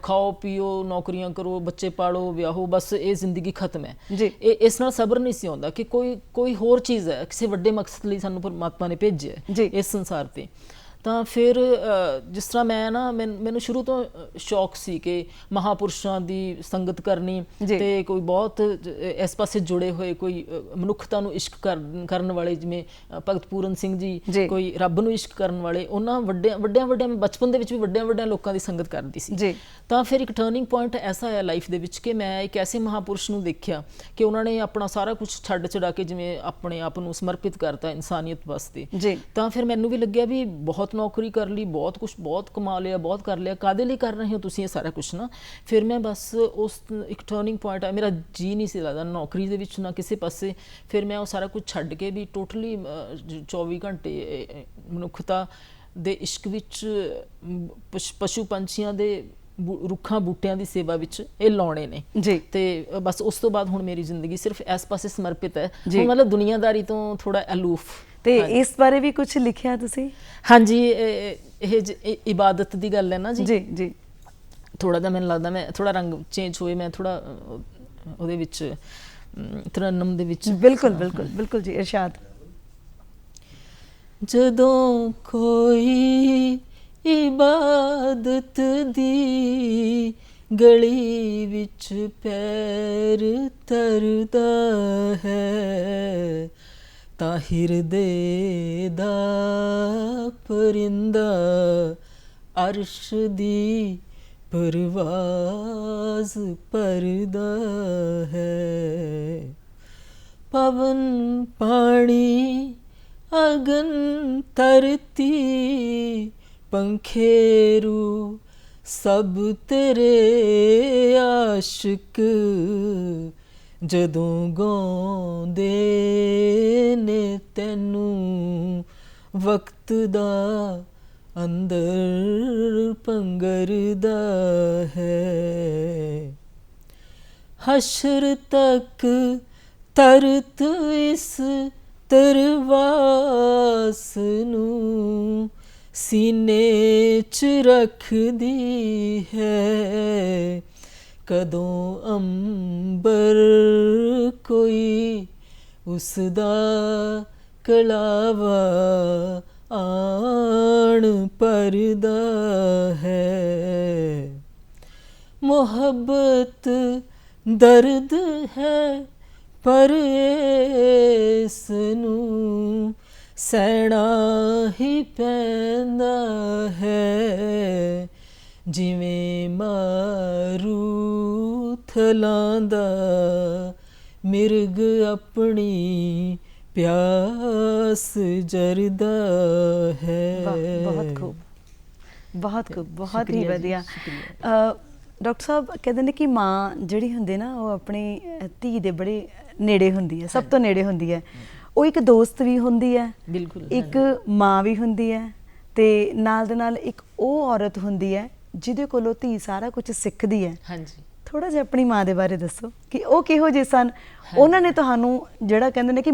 ਖਾਓ ਪੀਓ, ਨੌਕਰੀਆਂ ਕਰੋ, ਬੱਚੇ ਪਾਲੋ, ਵਿਆਹੋ, ਬਸ ਇਹ ਜ਼ਿੰਦਗੀ ਖਤਮ ਹੈ। ਇਸ ਨਾਲ ਸਬਰ ਨਹੀਂ ਸੀ ਆਉਂਦਾ ਕਿ ਕੋਈ ਹੋਰ ਚੀਜ਼ ਹੈ, ਕਿਸੇ ਵੱਡੇ ਮਕਸਦ ਲਈ ਸਾਨੂੰ ਪਰਮਾਤਮਾ ਨੇ ਭੇਜਿਆ ਇਸ ਸੰਸਾਰ ਤੇ। ਤਾਂ ਫਿਰ ਜਿਸ ਤਰ੍ਹਾਂ ਮੈਂ ਨਾ, ਮੈਨੂੰ ਸ਼ੁਰੂ ਤੋਂ ਸ਼ੌਕ ਸੀ ਕਿ ਮਹਾਂਪੁਰਸ਼ਾਂ ਦੀ ਸੰਗਤ ਕਰਨੀ ਤੇ ਕੋਈ ਬਹੁਤ ਇਸ ਪਾਸੇ ਜੁੜੇ ਹੋਏ, ਕੋਈ ਮਨੁੱਖਤਾ ਨੂੰ ਇਸ਼ਕ ਕਰਨ ਵਾਲੇ, ਜਿਵੇਂ ਭਗਤ ਪੂਰਨ ਸਿੰਘ ਜੀ, ਕੋਈ ਰੱਬ ਨੂੰ ਇਸ਼ਕ ਕਰਨ ਵਾਲੇ, ਉਹਨਾਂ ਵੱਡਿਆਂ ਬਚਪਨ ਦੇ ਵਿੱਚ ਵੀ ਵੱਡਿਆਂ ਲੋਕਾਂ ਦੀ ਸੰਗਤ ਕਰਦੀ ਸੀ। ਤਾਂ ਫਿਰ ਇੱਕ ਟਰਨਿੰਗ ਪੁਆਇੰਟ ਐਸਾ ਆਇਆ ਲਾਈਫ ਦੇ ਵਿੱਚ ਕਿ ਮੈਂ ਇੱਕ ਐਸੇ ਮਹਾਂਪੁਰਸ਼ ਨੂੰ ਦੇਖਿਆ ਕਿ ਉਹਨਾਂ ਨੇ ਆਪਣਾ ਸਾਰਾ ਕੁਝ ਛੱਡ ਛਡਾ ਕੇ ਜਿਵੇਂ ਆਪਣੇ ਆਪ ਨੂੰ ਸਮਰਪਿਤ ਕਰਤਾ ਇਨਸਾਨੀਅਤ ਵਾਸਤੇ। ਤਾਂ ਫਿਰ ਮੈਨੂੰ ਵੀ ਲੱਗਿਆ ਵੀ ਬਹੁਤ ਨੌਕਰੀ ਕਰ ਲਈ, ਬਹੁਤ ਕੁਛ, ਬਹੁਤ ਕਮਾ ਲਿਆ, ਬਹੁਤ ਕਰ ਲਿਆ, ਕਾਹਦੇ ਲਈ ਕਰ ਰਹੇ ਹੋ ਤੁਸੀਂ ਇਹ ਸਾਰਾ ਕੁਛ ਨਾ। ਫਿਰ ਮੈਂ ਬਸ ਉਸ ਇੱਕ ਟਰਨਿੰਗ ਪੁਆਇੰਟ ਆ, ਮੇਰਾ ਜੀ ਨਹੀਂ ਸੀ ਲੱਗਦਾ ਨੌਕਰੀ ਦੇ ਵਿੱਚ ਨਾ ਕਿਸੇ ਪਾਸੇ। ਫਿਰ ਮੈਂ ਉਹ ਸਾਰਾ ਕੁਝ ਛੱਡ ਕੇ ਵੀ ਟੋਟਲੀ 24 ਘੰਟੇ ਮਨੁੱਖਤਾ ਦੇ ਇਸ਼ਕ ਵਿੱਚ, ਪਸ਼ੂ ਪੰਛੀਆਂ ਦੇ, ਰੁੱਖਾਂ ਬੂਟਿਆਂ ਦੀ ਸੇਵਾ ਵਿੱਚ ਇਹ ਲਾਉਣੇ ਨੇ ਤੇ ਬਸ ਉਸ ਤੋਂ ਬਾਅਦ ਹੁਣ ਮੇਰੀ ਜ਼ਿੰਦਗੀ ਸਿਰਫ ਇਸ ਪਾਸੇ ਸਮਰਪਿਤ ਹੈ, ਮਤਲਬ ਦੁਨੀਆਦਾਰੀ ਤੋਂ ਥੋੜਾ ਅਲੂਫ। ਤੇ ਇਸ ਬਾਰੇ ਵੀ ਕੁਝ ਲਿਖਿਆ ਤੁਸੀਂ? ਹਾਂਜੀ, ਇਹ ਇਬਾਦਤ ਦੀ ਗੱਲ ਹੈ ਨਾ ਜੀ। ਥੋੜਾ ਜਿਹਾ ਮੈਨੂੰ ਲੱਗਦਾ ਮੈਂ ਥੋੜਾ ਰੰਗ ਚੇਂਜ ਹੋਏ, ਮੈਂ ਥੋੜਾ ਉਹਦੇ ਵਿੱਚ ਤਰਨਮ ਦੇ ਵਿੱਚ। ਬਿਲਕੁਲ ਜੀ, ਇਰਸ਼ਾਦ। ਜਦੋਂ ਕੋਈ ਇਬਾਦਤ ਦੀ ਗਲੀ ਵਿੱਚ ਪੈਰ ਧਰਦਾ ਹੈ ਤਾਂ ਹਿਰਦੇ ਦਾ ਪਰਿੰਦਾ ਅਰਸ਼ ਦੀ ਪਰਵਾਜ਼ ਭਰਦਾ ਹੈ। ਪਵਨ ਪਾਣੀ ਅਗਨ ਧਰਤੀ ਪੰਖੇਰੂ ਸਭ ਤੇਰੇ ਆਸ਼ਿਕ ਜਦੋਂ ਗਾਉਂਦੇ ਨੇ ਤੈਨੂੰ ਵਕਤ ਦਾ ਅੰਦਰ ਪੰਗਰਦਾ ਹੈ। ਹਸ਼ਰ ਤੱਕ ਤਰਤ ਇਸ ਤਰਵਾਸ ਨੂੰ ਸੀਨੇ 'ਚ ਰੱਖਦੀ ਹੈ ਕਦੋਂ ਅੰਬਰ ਕੋਈ ਉਸਦਾ ਕਲਾਵਾ ਆਣ ਪਰਦਾ ਹੈ। ਮੁਹੱਬਤ ਦਰਦ ਹੈ ਪਰ ਇਸ ਨੂੰ ਸਹਿਣਾ ਹੀ ਪੈਂਦਾ ਹੈ ਜਿਵੇਂ ਮਾਰੂ ਥਲਾਂਦਾ ਮਿਰਗ ਆਪਣੀ ਪਿਆਸ ਜਰਦਾ ਹੈ। ਬਹੁਤ ਖੂਬ, ਬਹੁਤ ਖੂਬ, ਬਹੁਤ ਹੀ ਵਧੀਆ। ਡਾਕਟਰ ਸਾਹਿਬ ਕਹਿੰਦੇ ਨੇ ਕਿ ਮਾਂ ਜਿਹੜੀ ਹੁੰਦੀ ਨਾ ਉਹ ਆਪਣੀ ਧੀ ਦੇ ਬੜੇ ਨੇੜੇ ਹੁੰਦੀ ਹੈ, ਸਭ ਤੋਂ ਨੇੜੇ ਹੁੰਦੀ ਹੈ। ਉਹ ਇੱਕ ਦੋਸਤ ਵੀ ਹੁੰਦੀ ਹੈ, ਬਿਲਕੁਲ, ਇੱਕ ਮਾਂ ਵੀ ਹੁੰਦੀ ਹੈ ਤੇ ਨਾਲ ਦੇ ਨਾਲ ਇੱਕ ਉਹ ਔਰਤ ਹੁੰਦੀ ਹੈ ਜਿਹਦੇ ਕੋਲੋਂ ਧੀ ਸਾਰਾ ਕੁਝ ਸਿੱਖਦੀ ਹੈ। ਹਾਂਜੀ, ਥੋੜਾ ਜਿਹਾ ਆਪਣੀ ਮਾਂ ਦੇ ਬਾਰੇ ਦੱਸੋ ਕਿ ਉਹ ਕਿਹੋ ਜਿਹੇ ਸਨ। ਉਹਨਾਂ ਨੇ ਤੁਹਾਨੂੰ ਜਿਹੜਾ ਕਹਿੰਦੇ ਨੇ ਕਿ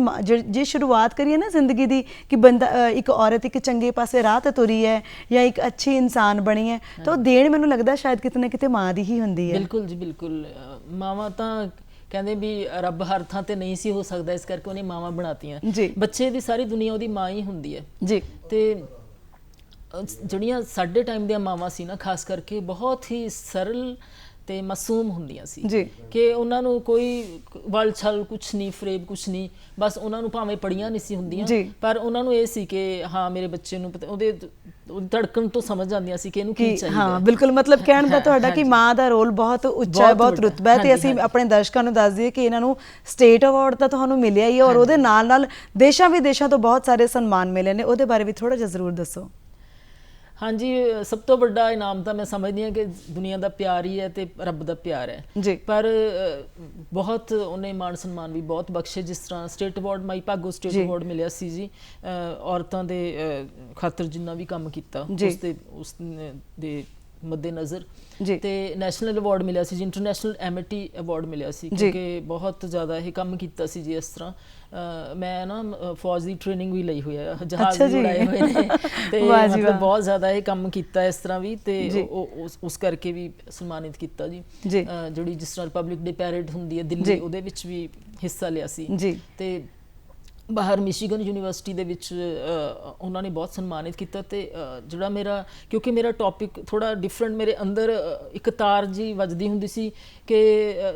ਜੇ ਸ਼ੁਰੂਆਤ ਕਰੀਏ ਨਾ ਜ਼ਿੰਦਗੀ ਦੀ ਕਿ ਬੰਦਾ ਇੱਕ ਔਰਤ ਇੱਕ ਚੰਗੇ ਪਾਸੇ ਰਾਹ ਤੇ ਤੁਰੀ ਹੈ ਜਾਂ ਇੱਕ ਅੱਛੀ ਇਨਸਾਨ ਬਣੀ ਹੈ ਤਾਂ ਉਹ ਦੇਣ ਮੈਨੂੰ ਲੱਗਦਾ ਸ਼ਾਇਦ ਕਿਤੇ ਨਾ ਕਿਤੇ ਮਾਂ ਦੀ ਹੀ ਹੁੰਦੀ ਹੈ। ਬਿਲਕੁਲ ਜੀ, ਬਿਲਕੁਲ। ਮਾਵਾਂ ਤਾਂ ਕਹਿੰਦੇ ਵੀ ਰੱਬ ਹਰ ਥਾਂ ਤੇ ਨਹੀਂ ਸੀ ਹੋ ਸਕਦਾ, ਇਸ ਕਰਕੇ ਉਹਨੇ ਮਾਵਾਂ ਬਣਾਤੀਆਂ। ਬੱਚੇ ਦੀ ਸਾਰੀ ਦੁਨੀਆ ਉਹਦੀ ਮਾਂ ਹੀ ਹੁੰਦੀ ਹੈ ਜੀ। ਤੇ ਜਿਹੜੀਆਂ ਸਾਡੇ ਟਾਈਮ ਦੀਆਂ ਮਾਵਾਂ ਸੀ ਨਾ ਖਾਸ ਕਰਕੇ ਬਹੁਤ ਹੀ ਸਰਲ ਤੇ ਮਾਸੂਮ ਹੁੰਦੀਆਂ ਸੀ ਕਿ ਉਹਨਾਂ ਨੂੰ ਕੋਈ ਵਲ ਛਲ ਕੁਛ ਨਹੀਂ, ਫਰੇਬ ਕੁਛ ਨਹੀਂ, ਬਸ ਉਹਨਾਂ ਨੂੰ ਭਾਵੇਂ ਪੜੀਆਂ ਨਹੀਂ ਸੀ ਹੁੰਦੀਆਂ ਪਰ ਉਹਨਾਂ ਨੂੰ ਇਹ ਸੀ ਕਿ ਹਾਂ ਮੇਰੇ ਬੱਚੇ ਨੂੰ ਉਹਦੇ ਧੜਕਣ ਤੋਂ ਸਮਝ ਜਾਂਦੀਆਂ ਸੀ ਕਿ ਇਹਨੂੰ ਕੀ ਚਾਹੀਦਾ। ਹਾਂ ਬਿਲਕੁਲ, ਮਤਲਬ ਕਹਿਣ ਦਾ ਤੁਹਾਡਾ ਕਿ ਮਾਂ ਦਾ ਰੋਲ ਬਹੁਤ ਉੱਚਾ ਹੈ, ਬਹੁਤ ਰੁਤਬਾ ਹੈ ਤੇ ਅਸੀਂ ਆਪਣੇ ਦਰਸ਼ਕਾਂ ਨੂੰ ਦੱਸ ਦਈਏ ਕਿ ਇਹਨਾਂ ਨੂੰ ਸਟੇਟ ਅਵਾਰਡ ਤਾਂ ਤੁਹਾਨੂੰ ਮਿਲਿਆ ਹੀ ਹੈ ਔਰ ਉਹਦੇ ਨਾਲ ਨਾਲ ਦੇਸ਼ਾਂ ਵਿਦੇਸ਼ਾਂ ਤੋਂ ਬਹੁਤ ਸਾਰੇ ਸਨਮਾਨ ਮਿਲੇ ਨੇ, ਉਹਦੇ ਬਾਰੇ ਵੀ ਥੋੜਾ ਜਿਹਾ ਜ਼ਰੂਰ ਦੱਸੋ। ਹਾਂਜੀ, ਸਭ ਤੋਂ ਵੱਡਾ ਇਨਾਮ ਤਾਂ ਮੈਂ ਸਮਝਦੀ ਹਾਂ ਕਿ ਦੁਨੀਆ ਦਾ ਪਿਆਰ ਹੀ ਹੈ ਤੇ ਰੱਬ ਦਾ ਪਿਆਰ ਹੈ ਜੀ। ਪਰ ਬਹੁਤ ਉਹਨੇ ਮਾਣ ਸਨਮਾਨ ਵੀ ਬਹੁਤ ਬਖਸ਼ੇ, ਜਿਸ ਤਰ੍ਹਾਂ state award Mai Bhago state award ਮਿਲਿਆ ਸੀ ਜੀ ਔਰਤਾਂ ਦੇ ਖਾਤਰ ਜਿੰਨਾ ਵੀ ਕੰਮ ਕੀਤਾ ਉਸ ਦੇ ਮੱਦੇ ਨਜ਼ਰ, ਤੇ ਨੈਸ਼ਨਲ ਅਵਾਰਡ ਮਿਲਿਆ ਸੀ ਜੀ, ਇੰਟਰਨੈਸ਼ਨਲ ਐਮਿਟੀ ਅਵਾਰਡ ਮਿਲਿਆ ਸੀ ਕਿਉਂਕਿ ਬਹੁਤ ਜ਼ਿਆਦਾ ਇਹ ਕੰਮ ਕੀਤਾ ਸੀ ਜੀ। ਇਸ ਤਰ੍ਹਾਂ ਮੈਂ ਨਾ ਫੌਜ ਦੀ ਟ੍ਰੇਨਿੰਗ ਵੀ ਲਈ ਹੋਈ ਹੈ, ਜਹਾਜ਼ ਵੀ ਉਡਾਏ ਹੋਏ ਨੇ ਤੇ ਮਤਲਬ ਬਹੁਤ ਜ਼ਿਆਦਾ ਇਹ ਕੰਮ ਕੀਤਾ ਇਸ ਤਰ੍ਹਾਂ ਵੀ, ਤੇ ਉਸ ਕਰਕੇ ਵੀ ਸਨਮਾਨਿਤ ਕੀਤਾ ਜੀ। ਜਿਹੜੀ ਜਿਸ ਤਰ੍ਹਾਂ ਰਿਪਬਲਿਕ ਡੇ ਪੈਰੇਡ ਹੁੰਦੀ ਹੈ ਦਿੱਲੀ, ਉਹਦੇ ਵਿੱਚ ਵੀ ਹਿੱਸਾ ਲਿਆ ਸੀ ਤੇ ਬਾਹਰ ਮਿਸ਼ੀਗਨ ਯੂਨੀਵਰਸਿਟੀ ਦੇ ਵਿੱਚ ਉਹਨਾਂ ਨੇ ਬਹੁਤ ਸਨਮਾਨਿਤ ਕੀਤਾ। ਤੇ ਜਿਹੜਾ ਮੇਰਾ ਕਿਉਂਕਿ ਮੇਰਾ ਟੌਪਿਕ ਥੋੜ੍ਹਾ ਡਿਫਰੈਂਟ, ਮੇਰੇ ਅੰਦਰ ਇੱਕ ਤਾਰ ਜੀ ਵੱਜਦੀ ਹੁੰਦੀ ਸੀ ਕਿ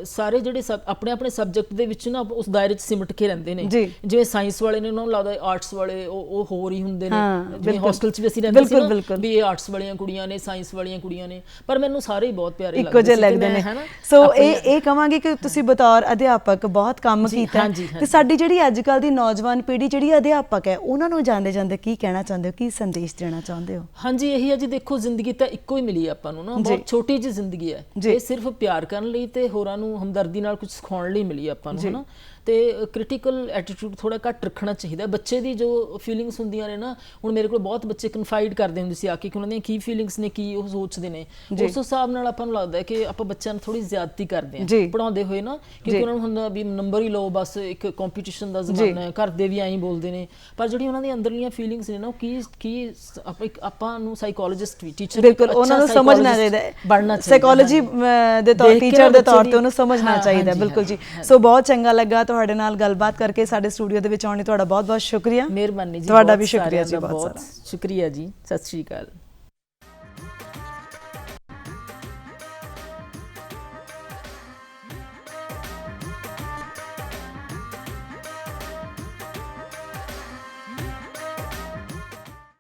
ਸਾਰੇ ਜਿਹੜੇ ਆਪਣੇ ਆਪਣੇ ਸਬਜੈਕਟ ਦੇ ਵਿੱਚ ਨਾ ਉਸ ਦਾਇਰੇ 'ਚ ਸਿਮਟ ਕੇ ਰਹਿੰਦੇ ਨੇ। ਜਿਵੇਂ ਸਾਇੰਸ ਵਾਲੇ ਨੇ ਉਹਨਾਂ ਨੂੰ ਲੱਗਦਾ ਆਰਟਸ ਵਾਲੇ ਉਹ ਹੋਰ ਹੀ ਹੁੰਦੇ ਨੇ, ਜਿਵੇਂ ਹੋਸਟਲ 'ਚ ਵੀ ਅਸੀਂ ਰਹਿੰਦੇ ਸੀ ਨਾ ਵੀ ਇਹ ਆਰਟਸ ਵਾਲੀਆਂ ਕੁੜੀਆਂ ਨੇ, ਸਾਇੰਸ ਵਾਲੀਆਂ ਕੁੜੀਆਂ ਨੇ, ਪਰ ਮੈਨੂੰ ਸਾਰੇ ਹੀ ਬਹੁਤ ਪਿਆਰੇ ਇੱਕੋ ਜਿਹੇ ਲੱਗਦੇ ਨੇ। ਸੋ ਇਹ ਕਹਾਂਗੇ ਕਿ ਤੁਸੀਂ ਬਤੌਰ ਅਧਿਆਪਕ ਬਹੁਤ ਕੰਮ ਕੀਤਾ ਤੇ ਸਾਡੀ ਜਿਹੜੀ ਅੱਜ ਕੱਲ੍ਹ ਦੀ ਨੌਜਵਾਨ ਪੀੜ੍ਹੀ ਜਿਹੜੀ ਅਧਿਆਪਕ ਹੈ ਉਹਨਾਂ ਨੂੰ ਜਾਂਦੇ ਜਾਂਦੇ ਕੀ ਕਹਿਣਾ ਚਾਹੁੰਦੇ ਹੋ, ਕੀ ਸੰਦੇਸ਼ ਦੇਣਾ ਚਾਹੁੰਦੇ ਹੋ? ਹਾਂਜੀ, ਇਹੀ ਹੈ ਜੀ, ਦੇਖੋ ਜ਼ਿੰਦਗੀ ਤਾਂ ਇੱਕੋ ਹੀ ਮਿਲੀ ਆਪਾਂ ਨੂੰ ਨਾ, ਬਹੁਤ ਛੋਟੀ ਜਿਹੀ ਜ਼ਿੰਦਗੀ ਹੈ, ਇਹ ਸਿਰਫ ਪਿਆਰ ਕਰਨ ਲਈ ਤੇ ਹੋਰਾਂ ਨੂੰ ਹਮਦਰਦੀ ਨਾਲ ਕੁਝ ਸਿਖਾਉਣ ਲਈ ਮਿਲੀ ਆਪਾਂ ਨੂੰ, ਹਨਾ। ਤੇ ਕ੍ਰਿਟੀਕਲ ਐਟੀਟਿਊਡ ਥੋੜਾ ਘੱਟ ਰੱਖਣਾ ਚਾਹੀਦਾ। ਬੱਚੇ ਦੀ ਜੋ ਫੀਲਿੰਗਸ ਹੁੰਦੀਆਂ ਨੇ ਨਾ, ਹੁਣ ਮੇਰੇ ਕੋਲ ਬਹੁਤ ਬੱਚੇ ਕਨਫਾਈਡ ਕਰਦੇ ਹੁੰਦੇ ਸੀ ਆ ਕੇ ਕਿ ਉਹਨਾਂ ਦੀਆਂ ਕੀ ਫੀਲਿੰਗਸ ਨੇ, ਕੀ ਉਹ ਸੋਚਦੇ ਨੇ, ਉਸ ਹਿਸਾਬ ਨਾਲ ਆਪਾਂ ਨੂੰ ਲੱਗਦਾ ਕਿ ਆਪਾਂ ਬੱਚਿਆਂ ਨੂੰ ਥੋੜੀ ਜ਼ਿਆਦਤੀ ਕਰਦੇ ਹਾਂ ਪੜ੍ਹਾਉਂਦੇ ਹੋਏ ਨਾ, ਕਿਉਂਕਿ ਉਹਨਾਂ ਨੂੰ ਹੁੰਦਾ ਵੀ ਨੰਬਰ ਹੀ ਲਓ, ਬਸ ਇੱਕ ਕੰਪੀਟੀਸ਼ਨ ਦਾ ਜ਼ਮਾਨਾ ਹੈ, ਘਰ ਦੇ ਵੀ ਐਂ ਬੋਲਦੇ ਨੇ, ਪਰ ਜਿਹੜੀਆਂ ਉਹਨਾਂ ਦੀਆਂ ਅੰਦਰਲੀਆਂ ਫੀਲਿੰਗਸ ਨੇ ਨਾ ਉਹ ਕੀ ਆਪਾਂ ਨੂੰ ਸਾਈਕੋਲੋਜਿਸਟ ਵੀ ਟੀਚਰ ਬਿਲਕੁਲ ਉਹਨਾਂ ਨੂੰ ਸਮਝਣਾ ਚਾਹੀਦਾ ਹੈ, ਬਣਨਾ ਚਾਹੀਦਾ, ਸਾਈਕੋਲੋਜੀ ਦੇ ਤੌਰ ਟੀਚਰ ਦੇ ਤੌਰ ਤੇ ਉਹਨੂੰ ਸਮਝਣਾ ਚਾਹੀਦਾ। ਬਿਲਕੁਲ ਜੀ। ਸੋ ਬਹੁਤ ਚੰਗਾ ਲੱਗਾ ਤੁਹਾਡੇ ਨਾਲ ਗੱਲਬਾਤ ਕਰਕੇ ਸਾਡੇ ਸਟੂਡੀਓ ਦੇ ਵਿੱਚ ਆਉਣ ਲਈ ਤੁਹਾਡਾ ਬਹੁਤ ਬਹੁਤ ਸ਼ੁਕਰੀਆ। ਮਿਹਰਬਾਨੀ ਜੀ, ਤੁਹਾਡਾ ਵੀ ਸ਼ੁਕਰੀਆ ਜੀ, ਬਹੁਤ ਸ਼ੁਕਰੀਆ ਜੀ। ਸਤਿ ਸ਼੍ਰੀ ਅਕਾਲ।